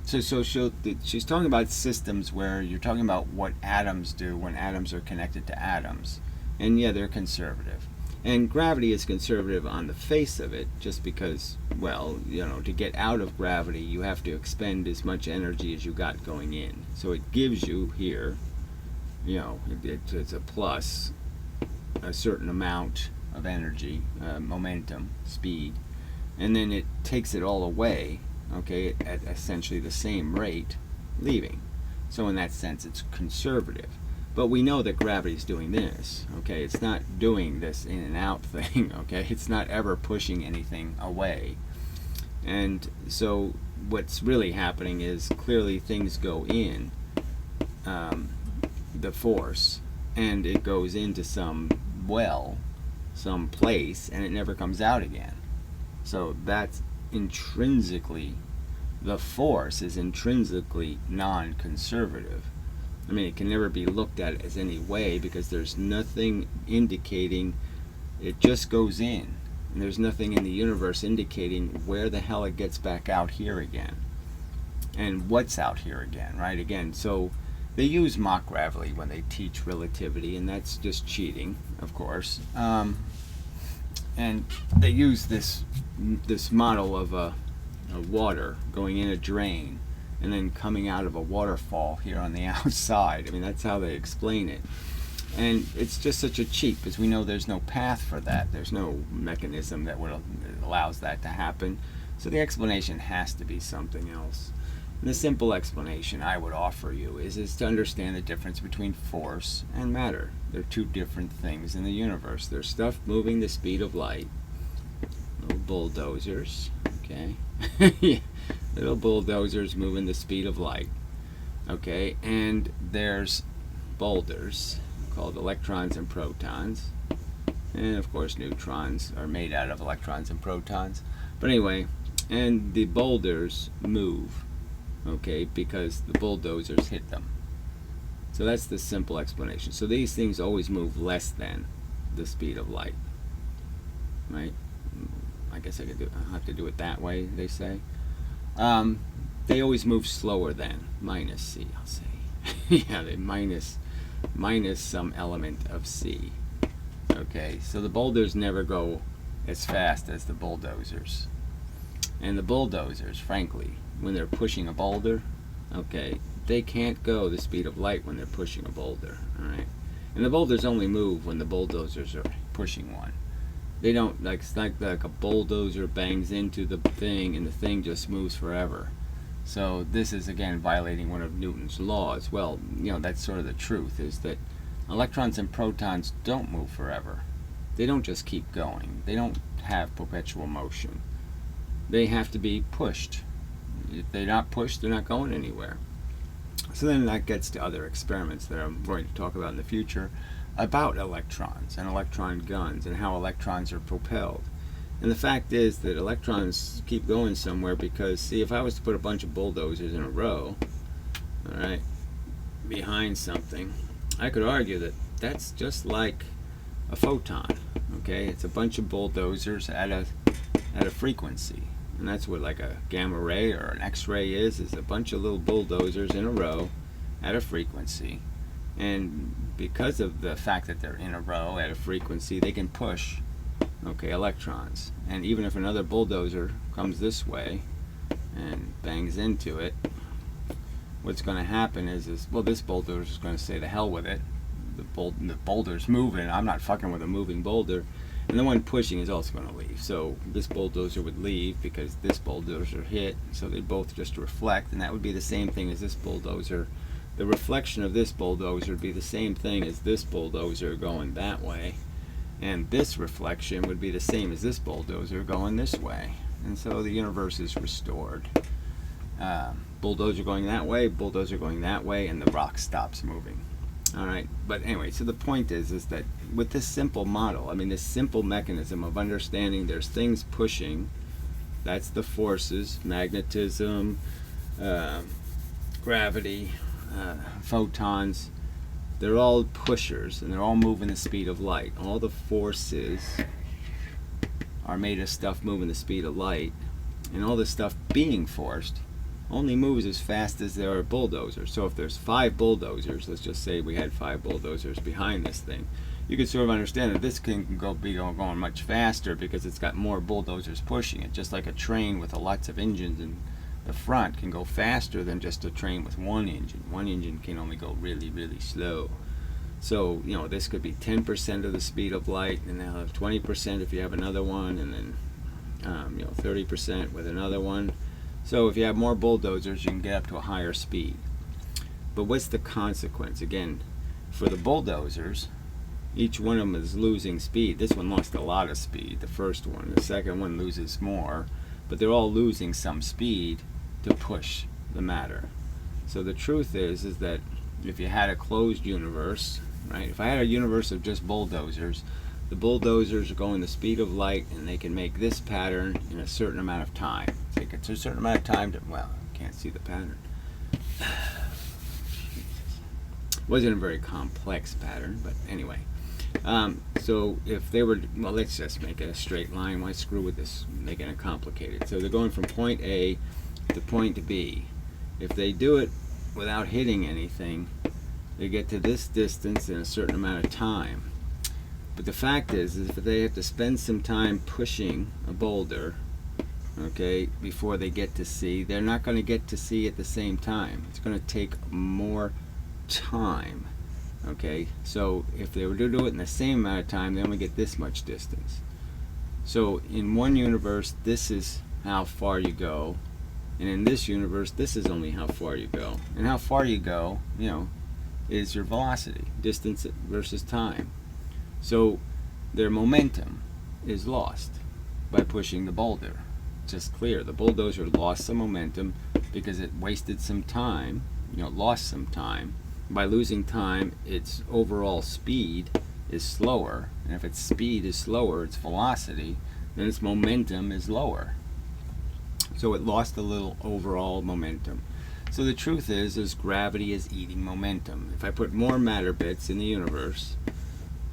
she's talking about systems where you're talking about what atoms do when atoms are connected to atoms. And yeah, they're conservative. And gravity is conservative on the face of it, just because, well, you know, to get out of gravity, you have to expend as much energy as you got going in. So it gives you here, you know, it's a plus, a certain amount of energy, momentum, speed, and then it takes it all away, okay, at essentially the same rate, leaving. So in that sense, it's conservative. But we know that gravity is doing this, okay? It's not doing this in and out thing, okay? It's not ever pushing anything away. And so what's really happening is, clearly things go in the force, and it goes into some well, some place, and it never comes out again. So that's intrinsically, the force is intrinsically non-conservative. I mean, it can never be looked at as any way, because there's nothing indicating, it just goes in, and there's nothing in the universe indicating where the hell it gets back out here again, and what's out here again, right? Again, so they use mock gravity when they teach relativity, and that's just cheating, of course. And they use this model of a water going in a drain and then coming out of a waterfall here on the outside. I mean, that's how they explain it. And it's just such a cheat, because we know there's no path for that. There's no mechanism that allows that to happen. So the explanation has to be something else. And the simple explanation I would offer you is to understand the difference between force and matter. They're two different things in the universe. There's stuff moving the speed of light. Little bulldozers, okay? Little bulldozers moving the speed of light, okay? And there's boulders called electrons and protons. And of course neutrons are made out of electrons and protons. But anyway, and the boulders move, okay, because the bulldozers hit them. So that's the simple explanation. So these things always move less than the speed of light, right? I guess I have to do it that way, they say. They always move slower than, minus c, I'll say. Yeah, they minus some element of c. Okay, so the boulders never go as fast as the bulldozers. And the bulldozers, frankly, when they're pushing a boulder, okay, they can't go the speed of light when they're pushing a boulder, alright? And the boulders only move when the bulldozers are pushing one. They don't, like, it's not like a bulldozer bangs into the thing and the thing just moves forever. So this is again violating one of Newton's laws. Well, that's sort of the truth, is that electrons and protons don't move forever. They don't just keep going. They don't have perpetual motion. They have to be pushed. If they're not pushed, they're not going anywhere. So then that gets to other experiments that I'm going to talk about in the future about electrons and electron guns and how electrons are propelled. And the fact is that electrons keep going somewhere because, see, if I was to put a bunch of bulldozers in a row, all right, behind something, I could argue that that's just like a photon, okay? It's a bunch of bulldozers at a frequency. And that's what like a gamma ray or an X-ray is a bunch of little bulldozers in a row at a frequency. And because of the fact that they're in a row at a frequency, they can push, okay, electrons. And even if another bulldozer comes this way and bangs into it, what's going to happen is well, this bulldozer is going to say the hell with it. The boulder's moving. I'm not fucking with a moving boulder. And the one pushing is also going to leave. So this bulldozer would leave because this bulldozer hit. So they both just reflect, and that would be the same thing as this bulldozer. The reflection of this bulldozer would be the same thing as this bulldozer going that way. And this reflection would be the same as this bulldozer going this way. And so the universe is restored. Bulldozer going that way, bulldozer going that way, and the rock stops moving. All right, but anyway, so the point is that with this simple model, I mean, this simple mechanism of understanding there's things pushing, that's the forces, magnetism, gravity, photons, they're all pushers, and they're all moving the speed of light. All the forces are made of stuff moving the speed of light, and all the stuff being forced only moves as fast as there are bulldozers. So if there's 5 bulldozers, let's just say we had 5 bulldozers behind this thing, you can sort of understand that this can be going much faster because it's got more bulldozers pushing it. Just like a train with lots of engines in the front can go faster than just a train with one engine. One engine can only go really, really slow. So, this could be 10% of the speed of light, and now 20% if you have another one, and then 30% with another one. So if you have more bulldozers, you can get up to a higher speed. But what's the consequence? Again, for the bulldozers, each one of them is losing speed. This one lost a lot of speed, the first one. The second one loses more. But they're all losing some speed to push the matter. So the truth is that if you had a closed universe, right? If I had a universe of just bulldozers, the bulldozers are going the speed of light, and they can make this pattern in a certain amount of time. Take it to a certain amount of time to, well, I can't see the pattern. It wasn't a very complex pattern, but anyway. So if they were, well, let's just make it a straight line. Why screw with this, making it complicated? So they're going from point A to point B. If they do it without hitting anything, they get to this distance in a certain amount of time. But the fact is if they have to spend some time pushing a boulder, okay, before they get to C, they're not going to get to C at the same time. It's going to take more time, okay? So if they were to do it in the same amount of time, they only get this much distance. So in one universe, this is how far you go, and in this universe, this is only how far you go. And how far you go, is your velocity, distance versus time. So their momentum is lost by pushing the boulder. Just clear. The bulldozer lost some momentum because it wasted some time, lost some time. By losing time, its overall speed is slower. And if its speed is slower, its velocity, then its momentum is lower. So it lost a little overall momentum. So the truth is gravity is eating momentum. If I put more matter bits in the universe,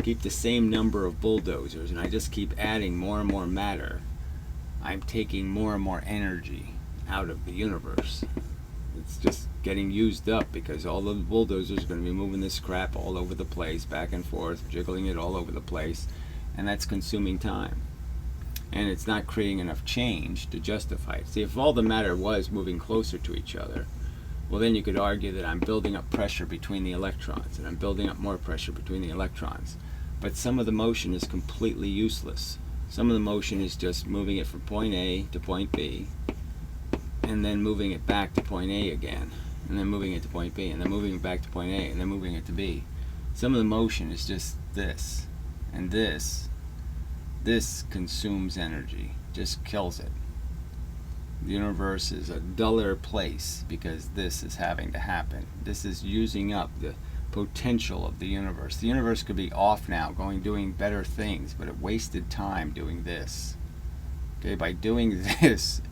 keep the same number of bulldozers, and I just keep adding more and more matter, I'm taking more and more energy out of the universe. It's just getting used up because all of the bulldozers are going to be moving this crap all over the place, back and forth, jiggling it all over the place, and that's consuming time. And it's not creating enough change to justify it. See, if all the matter was moving closer to each other, well, then you could argue that I'm building up pressure between the electrons, and I'm building up more pressure between the electrons. But some of the motion is completely useless. Some of the motion is just moving it from point A to point B, and then moving it back to point A again, and then moving it to point B, and then moving it back to point A, and then moving it to B. Some of the motion is just this, and this consumes energy, just kills it. The universe is a duller place because this is having to happen. This is using up the potential of the universe. The universe could be off now, doing better things, but it wasted time doing this. Okay, by doing this,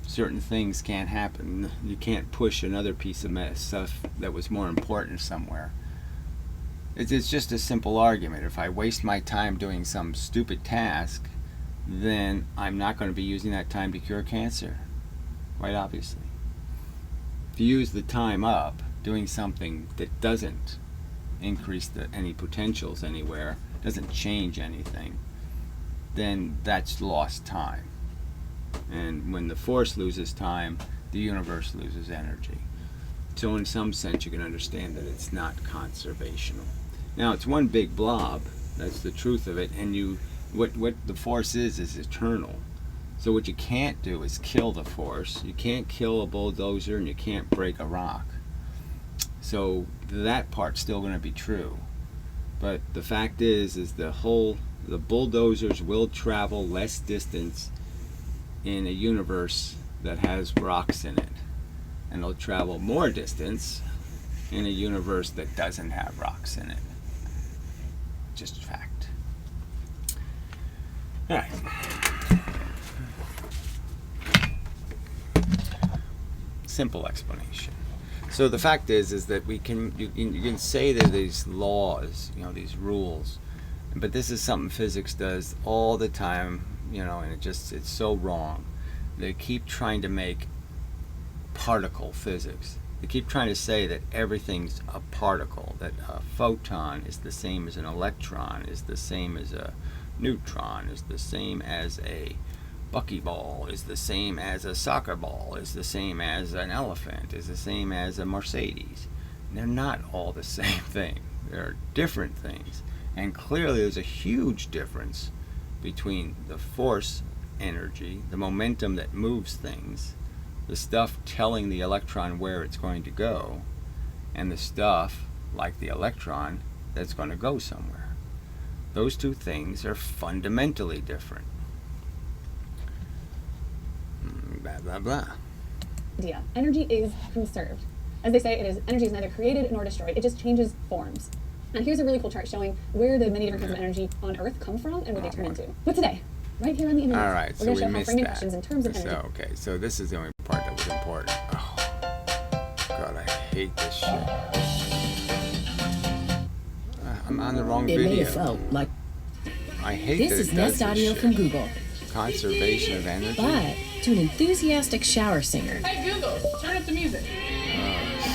certain things can't happen. You can't push another piece of stuff that was more important somewhere. It's just a simple argument. If I waste my time doing some stupid task, then I'm not going to be using that time to cure cancer, quite obviously. If you use the time up doing something that doesn't increase any potentials anywhere, doesn't change anything, then that's lost time. And when the force loses time, the universe loses energy. So in some sense you can understand that it's not conservational. Now it's one big blob, that's the truth of it, and what the force is eternal. So what you can't do is kill the force. You can't kill a bulldozer, and you can't break a rock. So that part's still going to be true. But the fact is the bulldozers will travel less distance in a universe that has rocks in it, and they'll travel more distance in a universe that doesn't have rocks in it. Just fact. All right. Simple explanation. So the fact is that you can say that these laws, these rules, but this is something physics does all the time, and it's so wrong. They keep trying to make particle physics. They keep trying to say that everything's a particle, that a photon is the same as an electron, is the same as a neutron, is the same as a buckyball, is the same as a soccer ball, is the same as an elephant, is the same as a Mercedes. And they're not all the same thing. They're different things. And clearly there's a huge difference between the force energy, the momentum that moves things, the stuff telling the electron where it's going to go, and the stuff, like the electron, that's going to go somewhere. Those two things are fundamentally different. Blah, blah, blah. Idea. Energy is conserved. As they say, energy is neither created nor destroyed. It just changes forms. And here's a really cool chart showing where the many different kinds of energy on Earth come from and what they turn into. But today, right here on the internet, all right, we're going to show how missed framing that. questions in terms of energy. So this is the only part that was important. Oh, God, I hate this shit. I'm on the wrong video. It may have felt like I hate this that is it does Nest this Audio shit. from Google. Conservation of energy. But to an enthusiastic shower singer, Hey Google, turn up the music.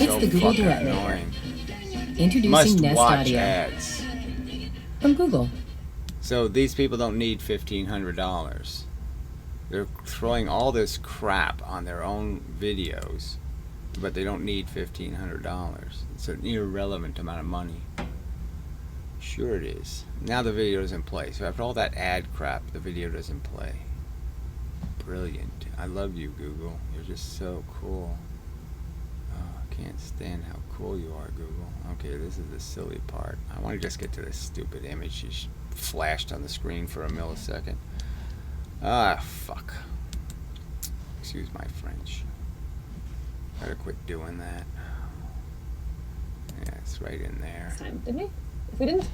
it's the Google fucking Duet Maker. annoying. Introducing Must Nest watch Audio ads. from Google. So these people don't need $1,500. They're throwing all this crap on their own videos, but they don't need $1,500. It's an irrelevant amount of money. Sure it is. Now the video doesn't play. So after all that ad crap, the video doesn't play. Brilliant. I love you, Google. You're just so cool. Oh, I can't stand how cool you are, Google. Okay, this is the silly part. I want to just get to this stupid image. She flashed on the screen for a millisecond. Ah, fuck. Excuse my French. Gotta quit doing that. Yeah, it's right in there. This time, didn't we? If we didn't,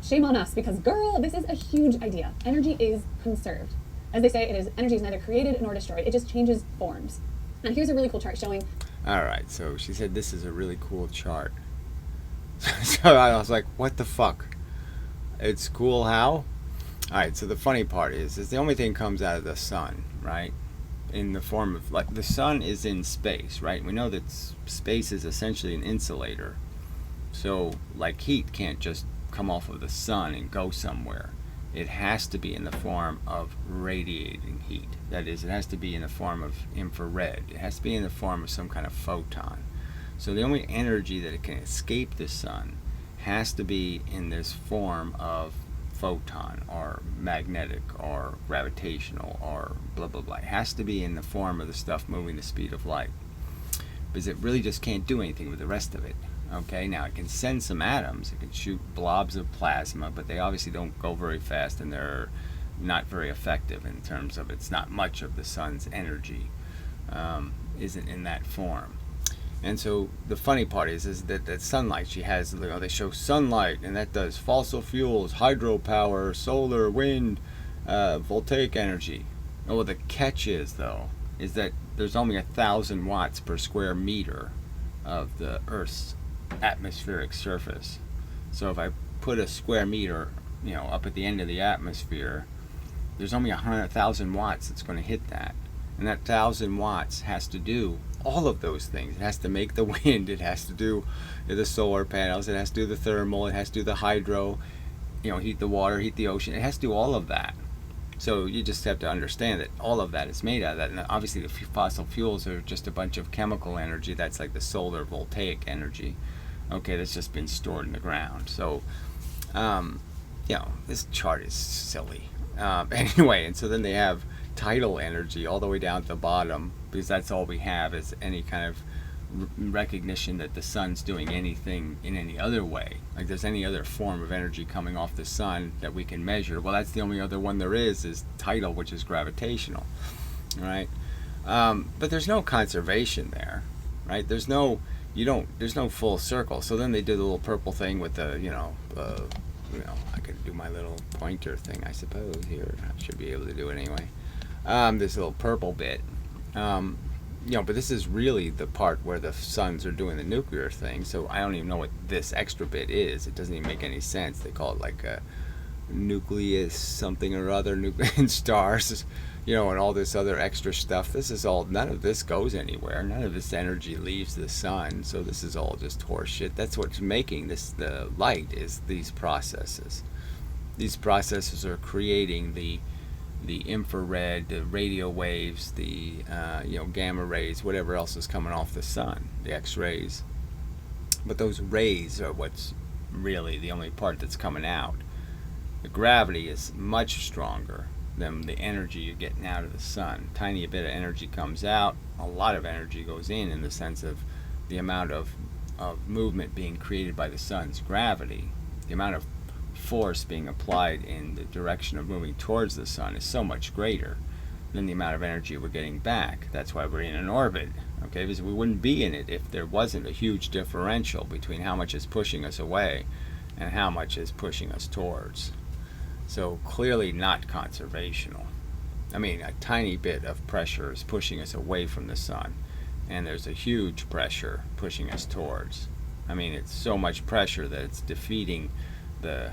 shame on us, because girl, this is a huge idea. Energy is conserved. As they say, energy is neither created nor destroyed. It just changes forms. And here's a really cool chart showing. All right, so she said this is a really cool chart. So I was like, what the fuck? It's cool how? All right, so the funny part is the only thing comes out of the sun, right? In the form of, like, the sun is in space, right? We know that space is essentially an insulator. So, like, heat can't just come off of the sun and go somewhere. It has to be in the form of radiating heat. That is, it has to be in the form of infrared. It has to be in the form of some kind of photon. So the only energy that it can escape the sun has to be in this form of photon or magnetic or gravitational or blah blah blah. It has to be in the form of the stuff moving the speed of light, because it really just can't do anything with the rest of it. Okay, now it can send some atoms, it can shoot blobs of plasma, but they obviously don't go very fast and they're not very effective in terms of, it's not much of the sun's energy isn't in that form. And so the funny part is that sunlight, she has, they show sunlight, and that does fossil fuels, hydropower, solar, wind, voltaic energy. Oh, well, the catch is, though, is that there's only 1,000 watts per square meter of the Earth's atmospheric surface. So if I put a square meter, up at the end of the atmosphere, there's only 100,000 watts that's going to hit that. And that 1,000 watts has to do all of those things. It has to make the wind, it has to do the solar panels, it has to do the thermal, it has to do the hydro, heat the water, heat the ocean. It has to do all of that. So you just have to understand that all of that is made out of that. And obviously the fossil fuels are just a bunch of chemical energy. That's like the solar voltaic energy. Okay, that's just been stored in the ground. So, this chart is silly. Anyway, and so then they have tidal energy all the way down at the bottom, because that's all we have is any kind of recognition that the sun's doing anything in any other way. Like there's any other form of energy coming off the sun that we can measure. Well, that's the only other one there is tidal, which is gravitational, right? But there's no conservation there, right? There's no full circle. So then they do the little purple thing with the, I could do my little pointer thing, I suppose, here. I should be able to do it anyway. This little purple bit. But this is really the part where the suns are doing the nuclear thing, so I don't even know what this extra bit is. It doesn't even make any sense. They call it like a nucleus something or other, nuclear stars, and all this other extra stuff. This is all, none of this goes anywhere. None of this energy leaves the sun, so this is all just horseshit. That's what's making this, the light, is these processes. These processes are creating the infrared, the radio waves, the gamma rays, whatever else is coming off the sun, the X-rays. But those rays are what's really the only part that's coming out. The gravity is much stronger than the energy you're getting out of the sun. Tiny bit of energy comes out, a lot of energy goes in the sense of the amount of movement being created by the sun's gravity. The amount of force being applied in the direction of moving towards the sun is so much greater than the amount of energy we're getting back. That's why we're in an orbit, okay? Because we wouldn't be in it if there wasn't a huge differential between how much is pushing us away and how much is pushing us towards. So clearly not conservational. I mean, a tiny bit of pressure is pushing us away from the sun, and there's a huge pressure pushing us towards. I mean, it's so much pressure that it's defeating the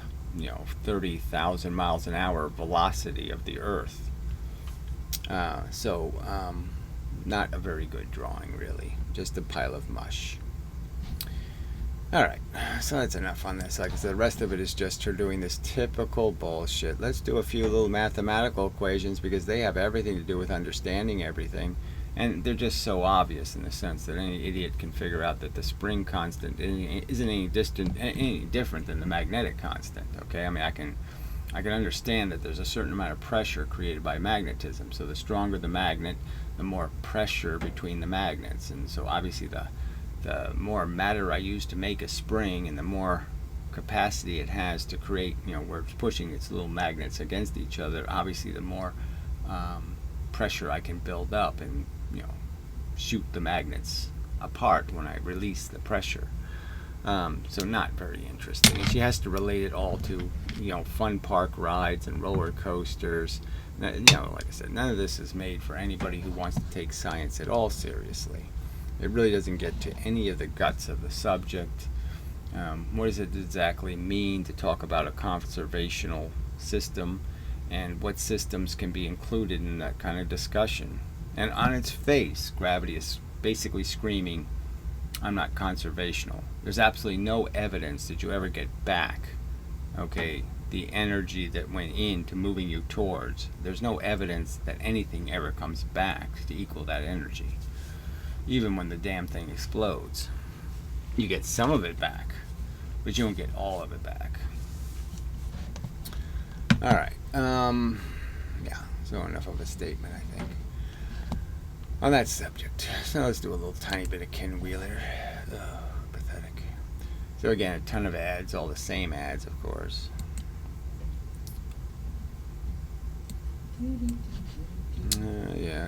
30,000 miles an hour velocity of the Earth. Not a very good drawing, really. Just a pile of mush. Alright, so that's enough on this. Like I said, the rest of it is just her doing this typical bullshit. Let's do a few little mathematical equations, because they have everything to do with understanding everything. And they're just so obvious in the sense that any idiot can figure out that the spring constant isn't any different than the magnetic constant. Okay, I mean, I can understand that there's a certain amount of pressure created by magnetism. So the stronger the magnet, the more pressure between the magnets, and so obviously the more matter I use to make a spring, and the more capacity it has to create, where it's pushing its little magnets against each other, obviously the more pressure I can build up and shoot the magnets apart when I release the pressure. So not very interesting. And she has to relate it all to fun park rides and roller coasters. Like I said, none of this is made for anybody who wants to take science at all seriously. It really doesn't get to any of the guts of the subject. What does it exactly mean to talk about a conservational system, and what systems can be included in that kind of discussion? And on its face, gravity is basically screaming, I'm not conservational. There's absolutely no evidence that you ever get back, okay, the energy that went into moving you towards. There's no evidence that anything ever comes back to equal that energy. Even when the damn thing explodes. You get some of it back, but you don't get all of it back. All right. Yeah. So enough of a statement, I think, on that subject. So let's do a little tiny bit of Ken Wheeler. Oh, pathetic. So again, a ton of ads, all the same ads, of course. Yeah.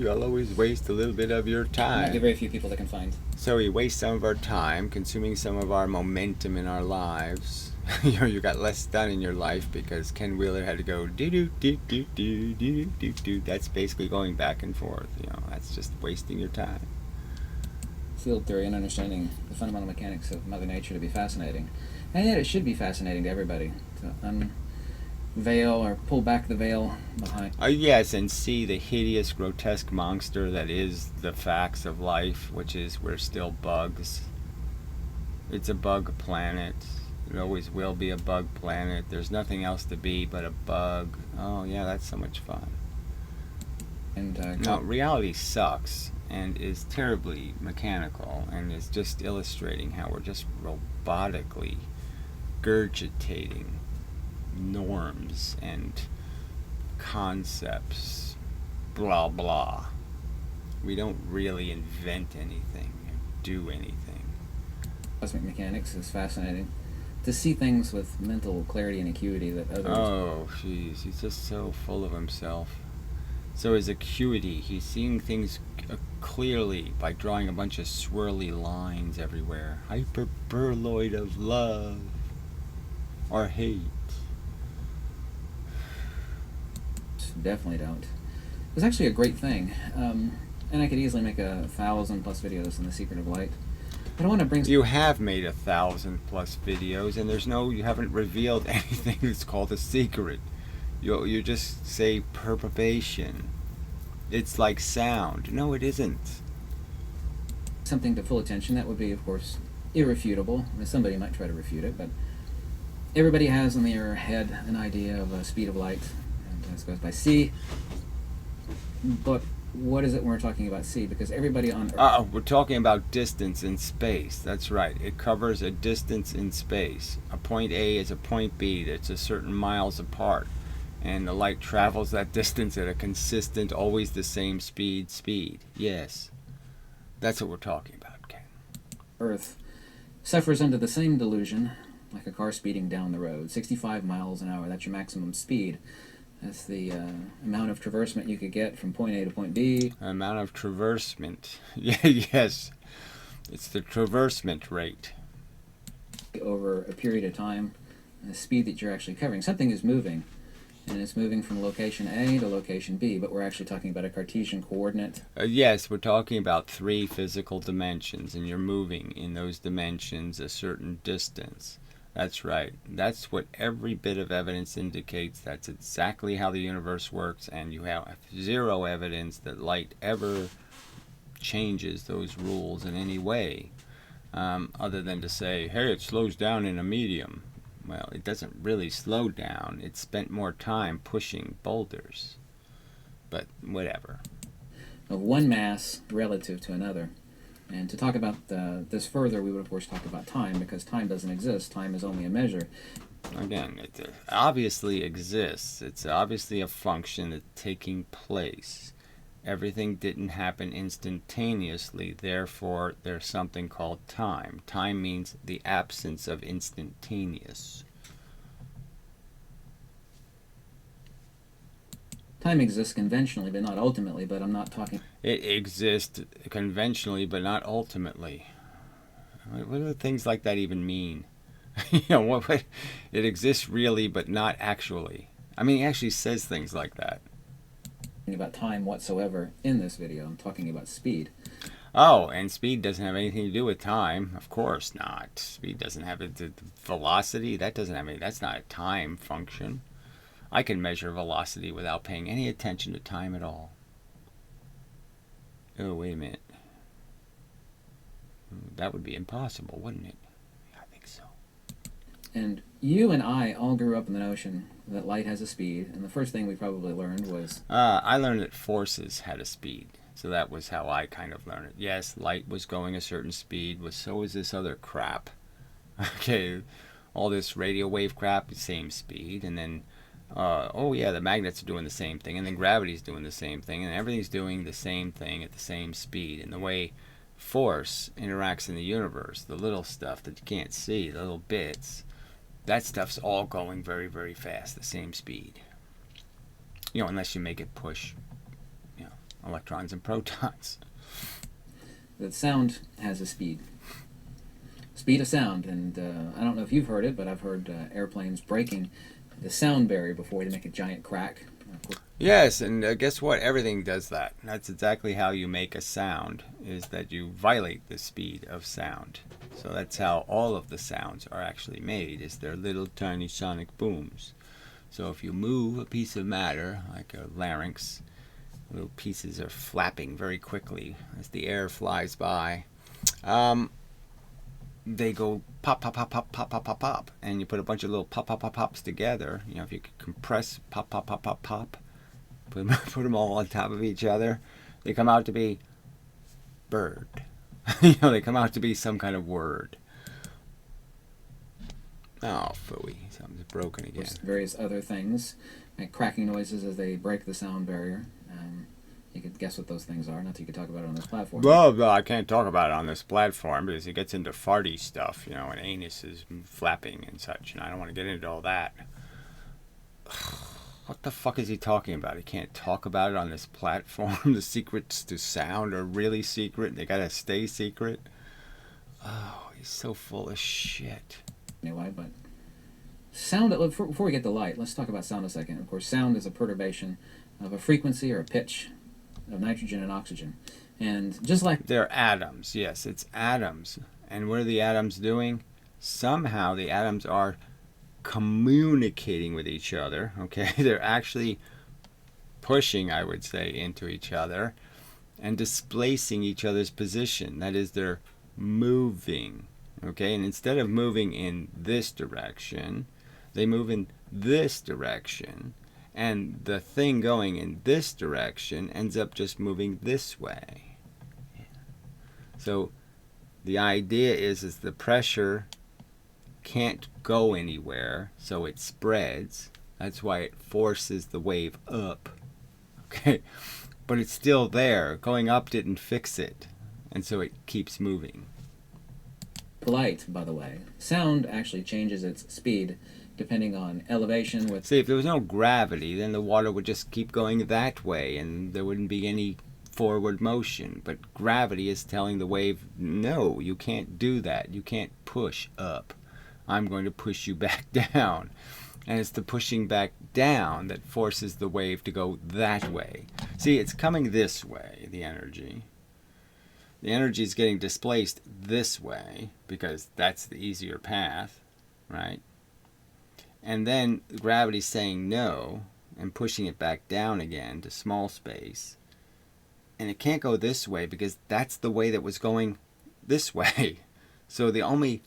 I'll always waste a little bit of your time. Not very few people that can find. So we waste some of our time, consuming some of our momentum in our lives. You got less done in your life because Ken Wheeler had to go do. That's basically going back and forth. That's just wasting your time. Field theory and understanding the fundamental mechanics of Mother Nature to be fascinating, and yet it should be fascinating to everybody to unveil or pull back the veil behind. Yes, and see the hideous, grotesque monster that is the facts of life, which is we're still bugs. It's a bug planet. It always will be a bug planet. There's nothing else to be but a bug. Oh yeah, that's so much fun. And no, reality sucks and is terribly mechanical and is just illustrating how we're just robotically gurgitating norms and concepts, blah blah. We don't really invent anything or do anything. Cosmic mechanics is fascinating. To see things with mental clarity and acuity that others... Oh, jeez, he's just so full of himself. So his acuity, he's seeing things clearly by drawing a bunch of swirly lines everywhere. Hyperboloid of love or hate. Definitely don't. It's actually a great thing, and I could easily make 1,000+ videos on The Secret of Light. But I want to bring... You have made 1,000+ videos, and you haven't revealed anything that's called a secret. You just say perturbation. It's like sound. No, it isn't. Something to full attention that would be, of course, irrefutable. I mean, somebody might try to refute it, but everybody has in their head an idea of a speed of light, and this goes by c. But what is it when we're talking about c? Because everybody on Earth... We're talking about distance in space. That's right. It covers a distance in space. A point A is a point B that's a certain miles apart. And the light travels that distance at a consistent, always the same speed. Yes. That's what we're talking about, Ken. Earth suffers under the same delusion, like a car speeding down the road. 65 miles an hour, that's your maximum speed. That's the amount of traversement you could get from point A to point B. Amount of traversement. Yes. It's the traversement rate. Over a period of time, the speed that you're actually covering. Something is moving, and it's moving from location A to location B, but we're actually talking about a Cartesian coordinate. Yes, we're talking about 3 physical dimensions, and you're moving in those dimensions a certain distance. That's right. That's what every bit of evidence indicates. That's exactly how the universe works, and you have 0 evidence that light ever changes those rules in any way, other than to say, hey, it slows down in a medium. Well, it doesn't really slow down. It spent more time pushing boulders. But whatever. Of one mass relative to another. And to talk about this further, we would of course talk about time, because time doesn't exist. Time is only a measure. Again, it obviously exists. It's obviously a function that's taking place. Everything didn't happen instantaneously, therefore there's something called time. Time means the absence of instantaneous. Time exists conventionally, but not ultimately, but I'm not talking... It exists conventionally, but not ultimately. What do things like that even mean? What it exists really, but not actually. I mean, he actually says things like that. About time whatsoever in this video. I'm talking about speed. Oh, and speed doesn't have anything to do with time. Of course not. Speed doesn't have the velocity. That doesn't have any. That's not a time function. I can measure velocity without paying any attention to time at all. Oh, wait a minute. That would be impossible, wouldn't it? I think so. And you and I all grew up in the notion that light has a speed, and the first thing we probably learned was... I learned that forces had a speed. So that was how I kind of learned it. Yes, light was going a certain speed, but so was this other crap. Okay, all this radio wave crap, the same speed, and then oh yeah, the magnets are doing the same thing, and then gravity's doing the same thing, and everything's doing the same thing at the same speed. And the way force interacts in the universe, the little stuff that you can't see, the little bits, that stuff's all going very, very fast, the same speed. You know, unless you make it push, you know, electrons and protons. That sound has a speed. Speed of sound, and I don't know if you've heard it, but I've heard airplanes breaking the sound barrier before they make a giant crack. Yes, and guess what? Everything does that. That's exactly how you make a sound, is that you violate the speed of sound. So that's how all of the sounds are actually made, is they're little tiny sonic booms. So if you move a piece of matter, like a larynx, little pieces are flapping very quickly as the air flies by. They go pop, pop, pop, pop, pop, pop, pop, pop, and you put a bunch of little pop, pop, pop, pops together. You know, if you could compress pop, pop, pop, pop, pop, put them all on top of each other, they come out to be bird. You know, they come out to be some kind of word. Oh, phooey, something's broken again. Various other things, like cracking noises as they break the sound barrier. You could guess what those things are. Not that you could talk about it on this platform. Well, I can't talk about it on this platform because it gets into farty stuff, you know, and anus is flapping and such, and I don't want to get into all that. What the fuck is he talking about? He can't talk about it on this platform. The secrets to sound are really secret. They gotta stay secret. Oh, he's so full of shit. Anyway, but sound, before we get to light, let's talk about sound a second. Of course, sound is a perturbation of a frequency or a pitch of nitrogen and oxygen. And just like... They're atoms, yes, it's atoms. And what are the atoms doing? Somehow the atoms are communicating with each other, okay? They're actually pushing, I would say, into each other and displacing each other's position. That is, they're moving, okay? And instead of moving in this direction, they move in this direction. And the thing going in this direction ends up just moving this way. So the idea is the pressure can't go anywhere, so it spreads. That's why it forces the wave up. Okay, but it's still there. Going up didn't fix it, and so it keeps moving. Light, by the way, sound actually changes its speed depending on elevation. See, if there was no gravity, then the water would just keep going that way, and there wouldn't be any forward motion. But gravity is telling the wave, no, you can't do that. You can't push up. I'm going to push you back down. And it's the pushing back down that forces the wave to go that way. See, it's coming this way, the energy. The energy is getting displaced this way because that's the easier path, right? And then gravity's saying no and pushing it back down again to small space. And it can't go this way because that's the way that was going this way. So the only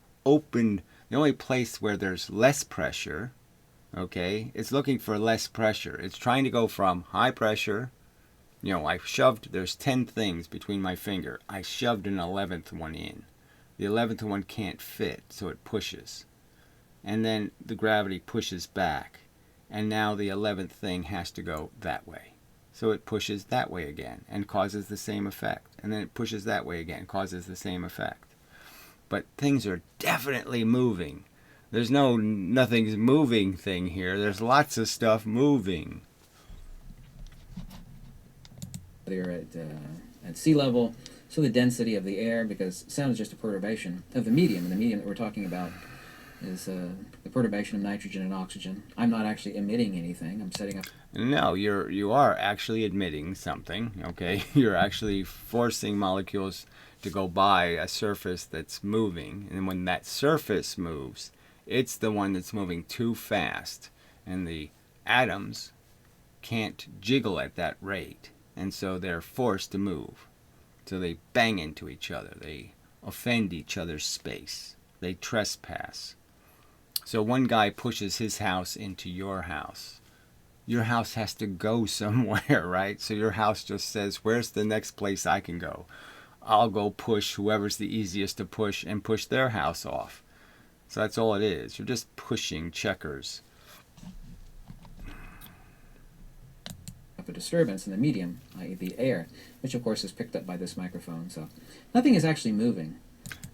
place where there's less pressure, okay, it's looking for less pressure. It's trying to go from high pressure. You know, there's 10 things between my finger. I shoved an 11th one in. The 11th one can't fit, so it pushes. And then the gravity pushes back. And now the 11th thing has to go that way. So it pushes that way again and causes the same effect. And then it pushes that way again, causes the same effect. But things are definitely moving. There's no nothing's moving thing here. There's lots of stuff moving. They're at sea level, so the density of the air, because sound is just a perturbation of the medium, and the medium that we're talking about is the perturbation of nitrogen and oxygen. I'm not actually emitting anything. I'm setting up... No, you are actually emitting something, okay? You're actually forcing molecules to go by a surface that's moving, and when that surface moves, it's the one that's moving too fast, and the atoms can't jiggle at that rate, and so they're forced to move. So they bang into each other. They offend each other's space. They trespass. So one guy pushes his house into your house. Your house has to go somewhere, right? So your house just says, where's the next place I can go? I'll go push whoever's the easiest to push and push their house off. So that's all it is. You're just pushing checkers. A disturbance in the medium, i.e. the air, which of course is picked up by this microphone. So nothing is actually moving.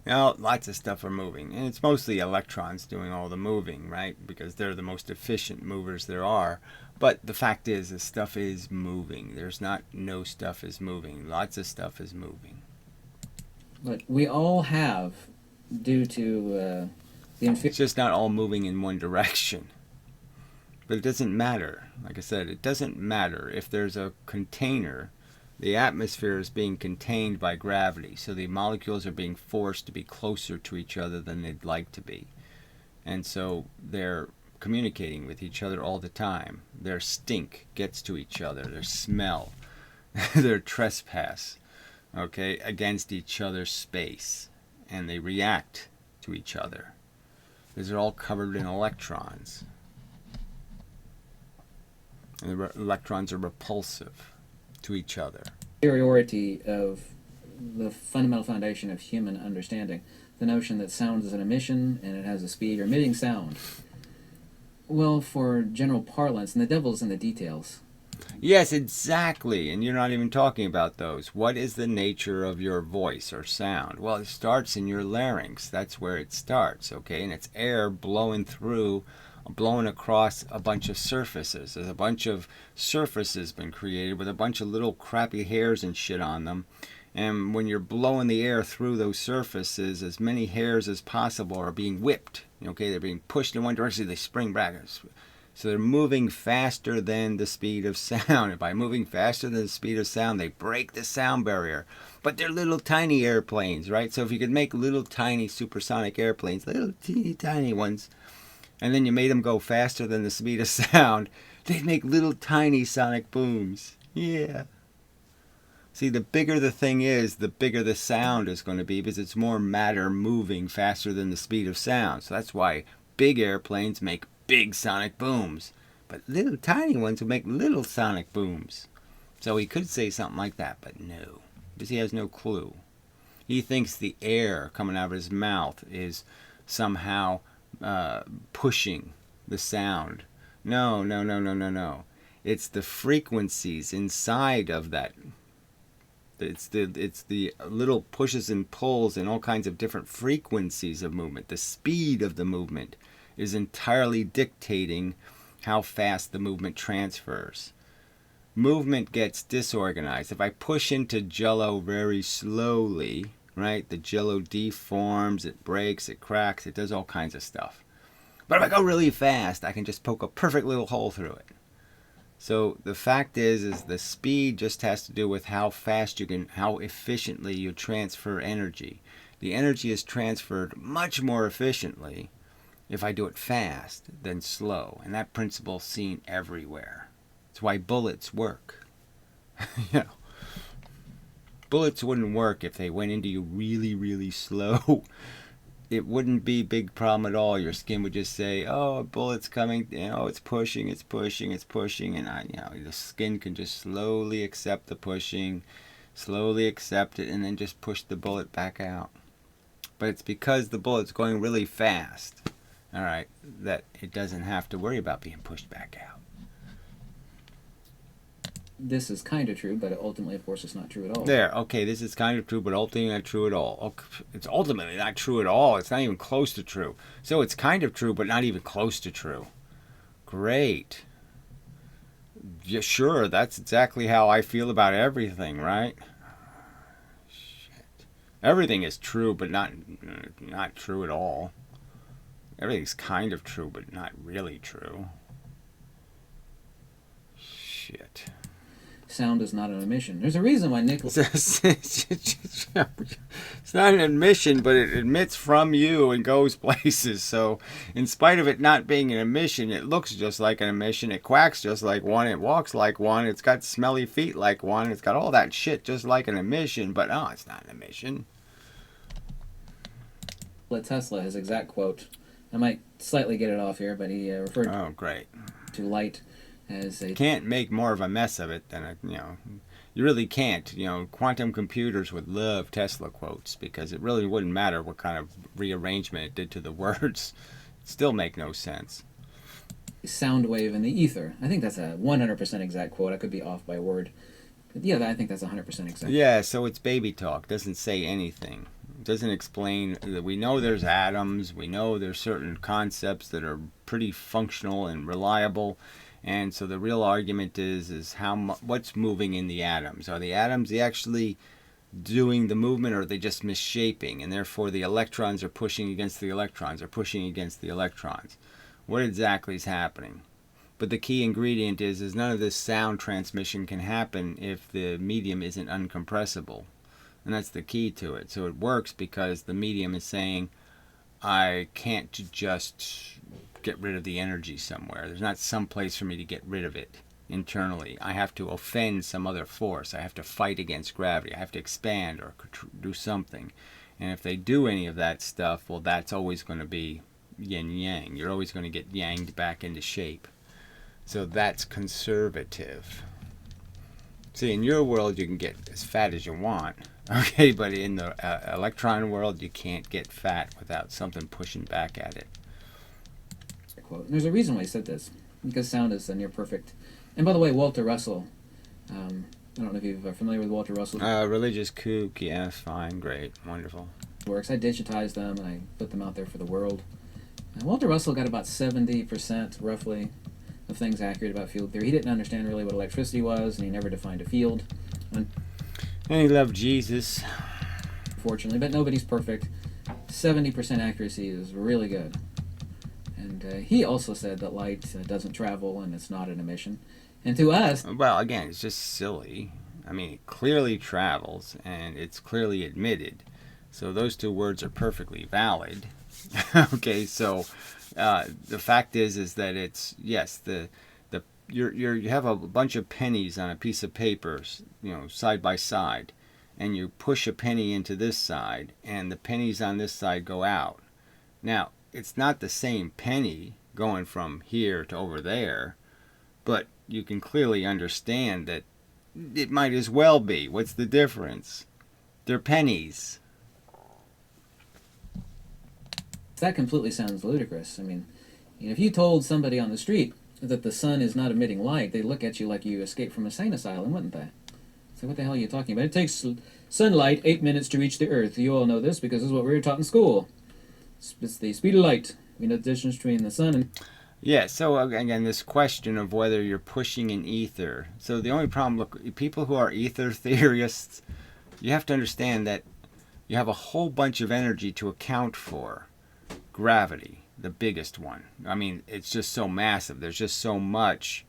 Now, lots of stuff are moving, and it's mostly electrons doing all the moving, right? Because they're the most efficient movers there are. But the fact is, the stuff is moving. There's not no stuff is moving. Lots of stuff is moving. But we all have, due to the It's just not all moving in one direction. But it doesn't matter. Like I said, it doesn't matter if there's a container. The atmosphere is being contained by gravity, so the molecules are being forced to be closer to each other than they'd like to be. And so they're communicating with each other all the time. Their stink gets to each other, their smell, their trespass, okay, against each other's space. And they react to each other. These are all covered in electrons. And the electrons are repulsive to each other. Superiority of the fundamental foundation of human understanding, the notion that sound is an emission and it has a speed, or emitting sound. Well, for general parlance, and the devil's in the details. Yes, exactly. And you're not even talking about those. What is the nature of your voice or sound? Well, it starts in your larynx. That's where it starts, okay? And it's air blowing across a bunch of surfaces. There's a bunch of surfaces been created with a bunch of little crappy hairs and shit on them. And when you're blowing the air through those surfaces, as many hairs as possible are being whipped. Okay, they're being pushed in one direction, they spring back. So they're moving faster than the speed of sound. And by moving faster than the speed of sound, they break the sound barrier. But they're little tiny airplanes, right? So if you could make little tiny supersonic airplanes, little teeny tiny ones, and then you made them go faster than the speed of sound, they'd make little tiny sonic booms. Yeah. See, the bigger the thing is, the bigger the sound is going to be, because it's more matter moving faster than the speed of sound. So that's why big airplanes make big sonic booms. But little tiny ones will make little sonic booms. So he could say something like that, but no. Because he has no clue. He thinks the air coming out of his mouth is somehow pushing the sound. No. It's the frequencies inside of that. It's the little pushes and pulls and all kinds of different frequencies of movement. The speed of the movement is entirely dictating how fast the movement transfers. Movement gets disorganized. If I push into Jell-O very slowly, right, the Jell-O deforms, it breaks, it cracks, it does all kinds of stuff. But if I go really fast, I can just poke a perfect little hole through it. So the fact is the speed just has to do with how fast you can, how efficiently you transfer energy. The energy is transferred much more efficiently if I do it fast than slow. And that principle is seen everywhere. It's why bullets work. You know, bullets wouldn't work if they went into you really, really slow. It wouldn't be a big problem at all. Your skin would just say, oh, a bullet's coming, you know, it's pushing, and the skin can just slowly accept the pushing, slowly accept it, and then just push the bullet back out. But it's because the bullet's going really fast, all right, that it doesn't have to worry about being pushed back out. This is kind of true, but ultimately, of course, it's not true at all. There, okay, this is kind of true, but ultimately not true at all. It's ultimately not true at all. It's not even close to true. So it's kind of true, but not even close to true. Great. Yeah, sure, that's exactly how I feel about everything, right? Shit. Everything is true, but not true at all. Everything's kind of true, but not really true. Shit. Sound is not an emission. There's a reason why Nicholas... It's not an emission, but it emits from you and goes places. So in spite of it not being an emission, it looks just like an emission. It quacks just like one. It walks like one. It's got smelly feet like one. It's got all that shit just like an emission. But no, it's not an emission. Tesla, his exact quote, I might slightly get it off here, but he referred Oh, great. to light as a Can't make more of a mess of it than you really can't. Quantum computers would love Tesla quotes because it really wouldn't matter what kind of rearrangement it did to the words. It'd still make no sense. sound wave in the ether. I think that's a 100% exact quote. I could be off by a word. But yeah, I think that's 100% exact. Yeah, so it's baby talk. Doesn't say anything. Doesn't explain that we know there's atoms. We know there's certain concepts that are pretty functional and reliable. And so the real argument is what's moving in the atoms. Are the atoms actually doing the movement, or are they just misshaping? And therefore the electrons are pushing against the electrons, or pushing against the electrons. What exactly is happening? But the key ingredient is none of this sound transmission can happen if the medium isn't uncompressible. And that's the key to it. So it works because the medium is saying, I can't just get rid of the energy somewhere. There's not some place for me to get rid of it internally. I have to offend some other force. I have to fight against gravity. I have to expand or do something. And if they do any of that stuff, well, that's always going to be yin-yang. You're always going to get yanged back into shape. So that's conservative. See, in your world, you can get as fat as you want. Okay, but in the electron world, you can't get fat without something pushing back at it. Quote. And there's a reason why he said this, because sound is near perfect. And by the way, Walter Russell, I don't know if you're familiar with Walter Russell. Religious kook, yeah, fine, great, wonderful. Works. I digitized them and I put them out there for the world. Walter Russell got about 70% roughly of things accurate about field theory. He didn't understand really what electricity was, and he never defined a field. And he loved Jesus. Fortunately, but nobody's perfect. 70% accuracy is really good. And he also said that light doesn't travel and it's not an emission. And to us... Well, again, it's just silly. I mean, it clearly travels, and it's clearly admitted. So those two words are perfectly valid. Okay, so the fact is that it's, yes, you have a bunch of pennies on a piece of paper, side by side, and you push a penny into this side, and the pennies on this side go out. Now, it's not the same penny going from here to over there, but you can clearly understand that it might as well be. What's the difference? They're pennies. That completely sounds ludicrous. I mean, if you told somebody on the street that the sun is not emitting light, they'd look at you like you escaped from a sane asylum, wouldn't they? So what the hell are you talking about? It takes sunlight 8 minutes to reach the earth. You all know this because this is what we were taught in school. It's the speed of light. We know the distance between the sun and... Yeah, so again, this question of whether you're pushing an ether. So the only problem, look, people who are ether theorists, you have to understand that you have a whole bunch of energy to account for. Gravity, the biggest one. I mean, it's just so massive. There's just so much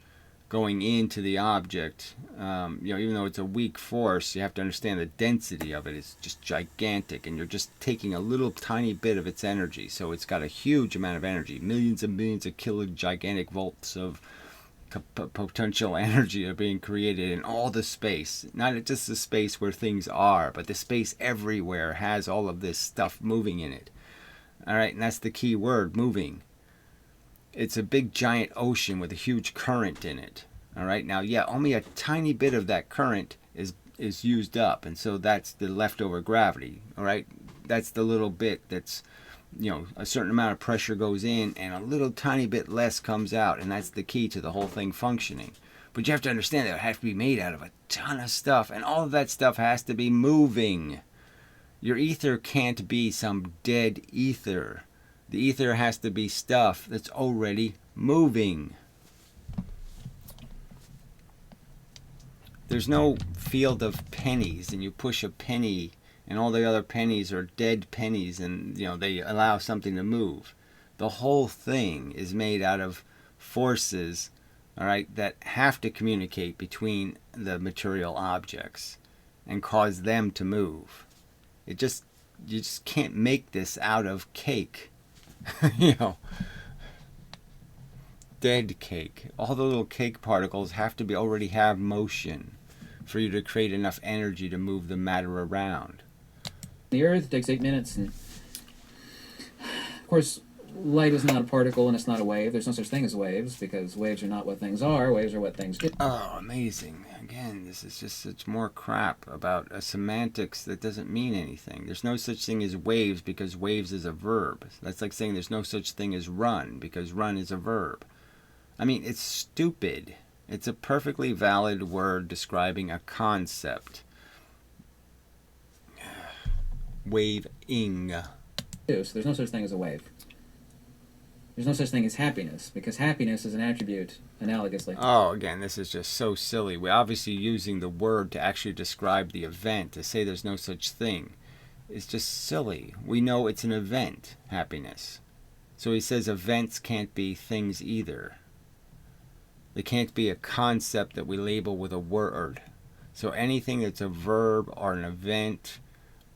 going into the object. Even though it's a weak force, you have to understand the density of it is just gigantic, and you're just taking a little tiny bit of its energy. So it's got a huge amount of energy. Millions and millions of gigantic volts of potential energy are being created in all the space. Not just the space where things are, but the space everywhere has all of this stuff moving in it. All right, and that's the key word, moving. It's a big giant ocean with a huge current in it. All right, now, yeah, only a tiny bit of that current is used up, and so that's the leftover gravity. All right, that's the little bit that's, a certain amount of pressure goes in and a little tiny bit less comes out, and that's the key to the whole thing functioning. But you have to understand that it has to be made out of a ton of stuff, and all of that stuff has to be moving. Your ether can't be some dead ether. The ether has to be stuff that's already moving. There's no field of pennies, and you push a penny, and all the other pennies are dead pennies, and they allow something to move. The whole thing is made out of forces, all right, that have to communicate between the material objects and cause them to move. You just can't make this out of cake. Dead cake. All the little cake particles have to already have motion for you to create enough energy to move the matter around. The earth takes 8 minutes, and of course, light is not a particle and it's not a wave. There's no such thing as waves because waves are not what things are. Waves are what things do. Oh, amazing. Again, this is just such more crap about a semantics that doesn't mean anything. There's no such thing as waves because waves is a verb. That's like saying there's no such thing as run because run is a verb. I mean, it's stupid. It's a perfectly valid word describing a concept. Waving. So there's no such thing as a wave. There's no such thing as happiness because happiness is an attribute analogously. Oh, again, this is just so silly. We're obviously using the word to actually describe the event. To say there's no such thing is just silly. We know it's an event, happiness. So he says events can't be things either. They can't be a concept that we label with a word. So anything that's a verb or an event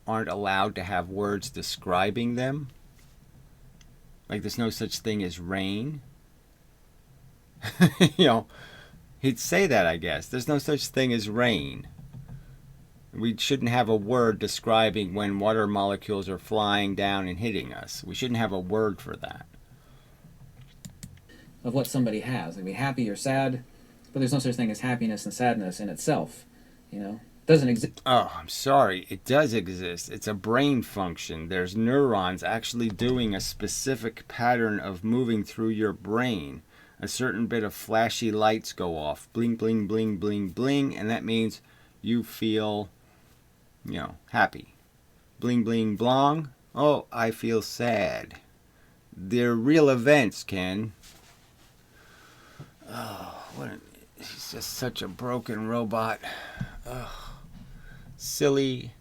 aren't allowed to have words describing them. Like there's no such thing as rain. You know, he'd say that, I guess. There's no such thing as rain. We shouldn't have a word describing when water molecules are flying down and hitting us. We shouldn't have a word for that. Of what somebody has. They can be happy or sad, but there's no such thing as happiness and sadness in itself. You know, it doesn't exist. Oh, I'm sorry. It does exist. It's a brain function. There's neurons actually doing a specific pattern of moving through your brain. A certain bit of flashy lights go off. Bling, bling, bling, bling, bling. And that means you feel, you know, happy. Bling, bling, blong. Oh, I feel sad. They're real events, Ken. Oh, he's just such a broken robot. Oh, silly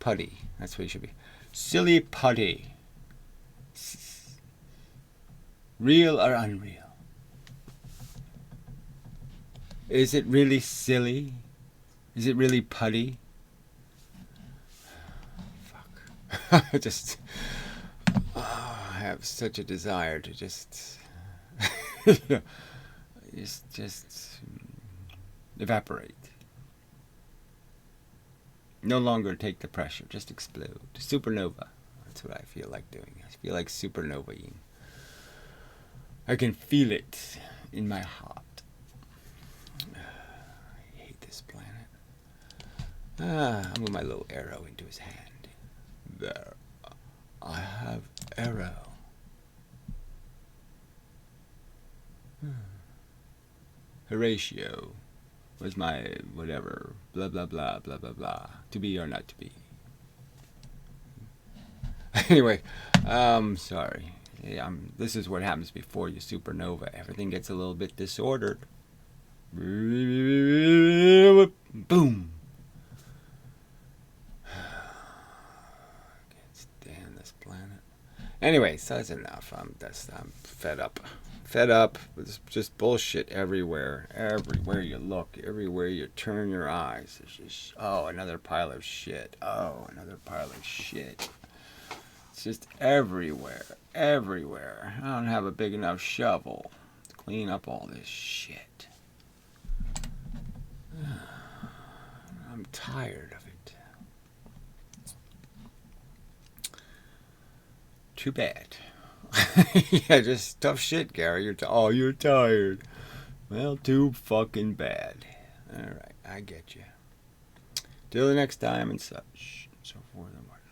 putty. That's what he should be. Silly putty. Real or unreal? Is it really silly? Is it really putty? Fuck. I have such a desire to just evaporate. No longer take the pressure, just explode. Supernova. That's what I feel like doing. I feel like supernovaing. I can feel it in my heart. I hate this planet. I'll move my little arrow into his hand. There. I have arrow. Horatio was my whatever, blah blah blah blah blah blah, to be or not to be. Anyway, sorry. Yeah, this is what happens before you supernova. Everything gets a little bit disordered. Boom. Can't stand this planet. Anyway, so that's enough. I'm fed up. Fed up with just bullshit everywhere. Everywhere you look, everywhere you turn your eyes, it's just, oh, another pile of shit. Oh, another pile of shit. It's just everywhere. Everywhere. I don't have a big enough shovel to clean up all this shit. I'm tired of it. Too bad. Yeah, just tough shit, Gary. You're tired. Well, too fucking bad. Alright, I get you. Till the next time and such. So forth and whatever.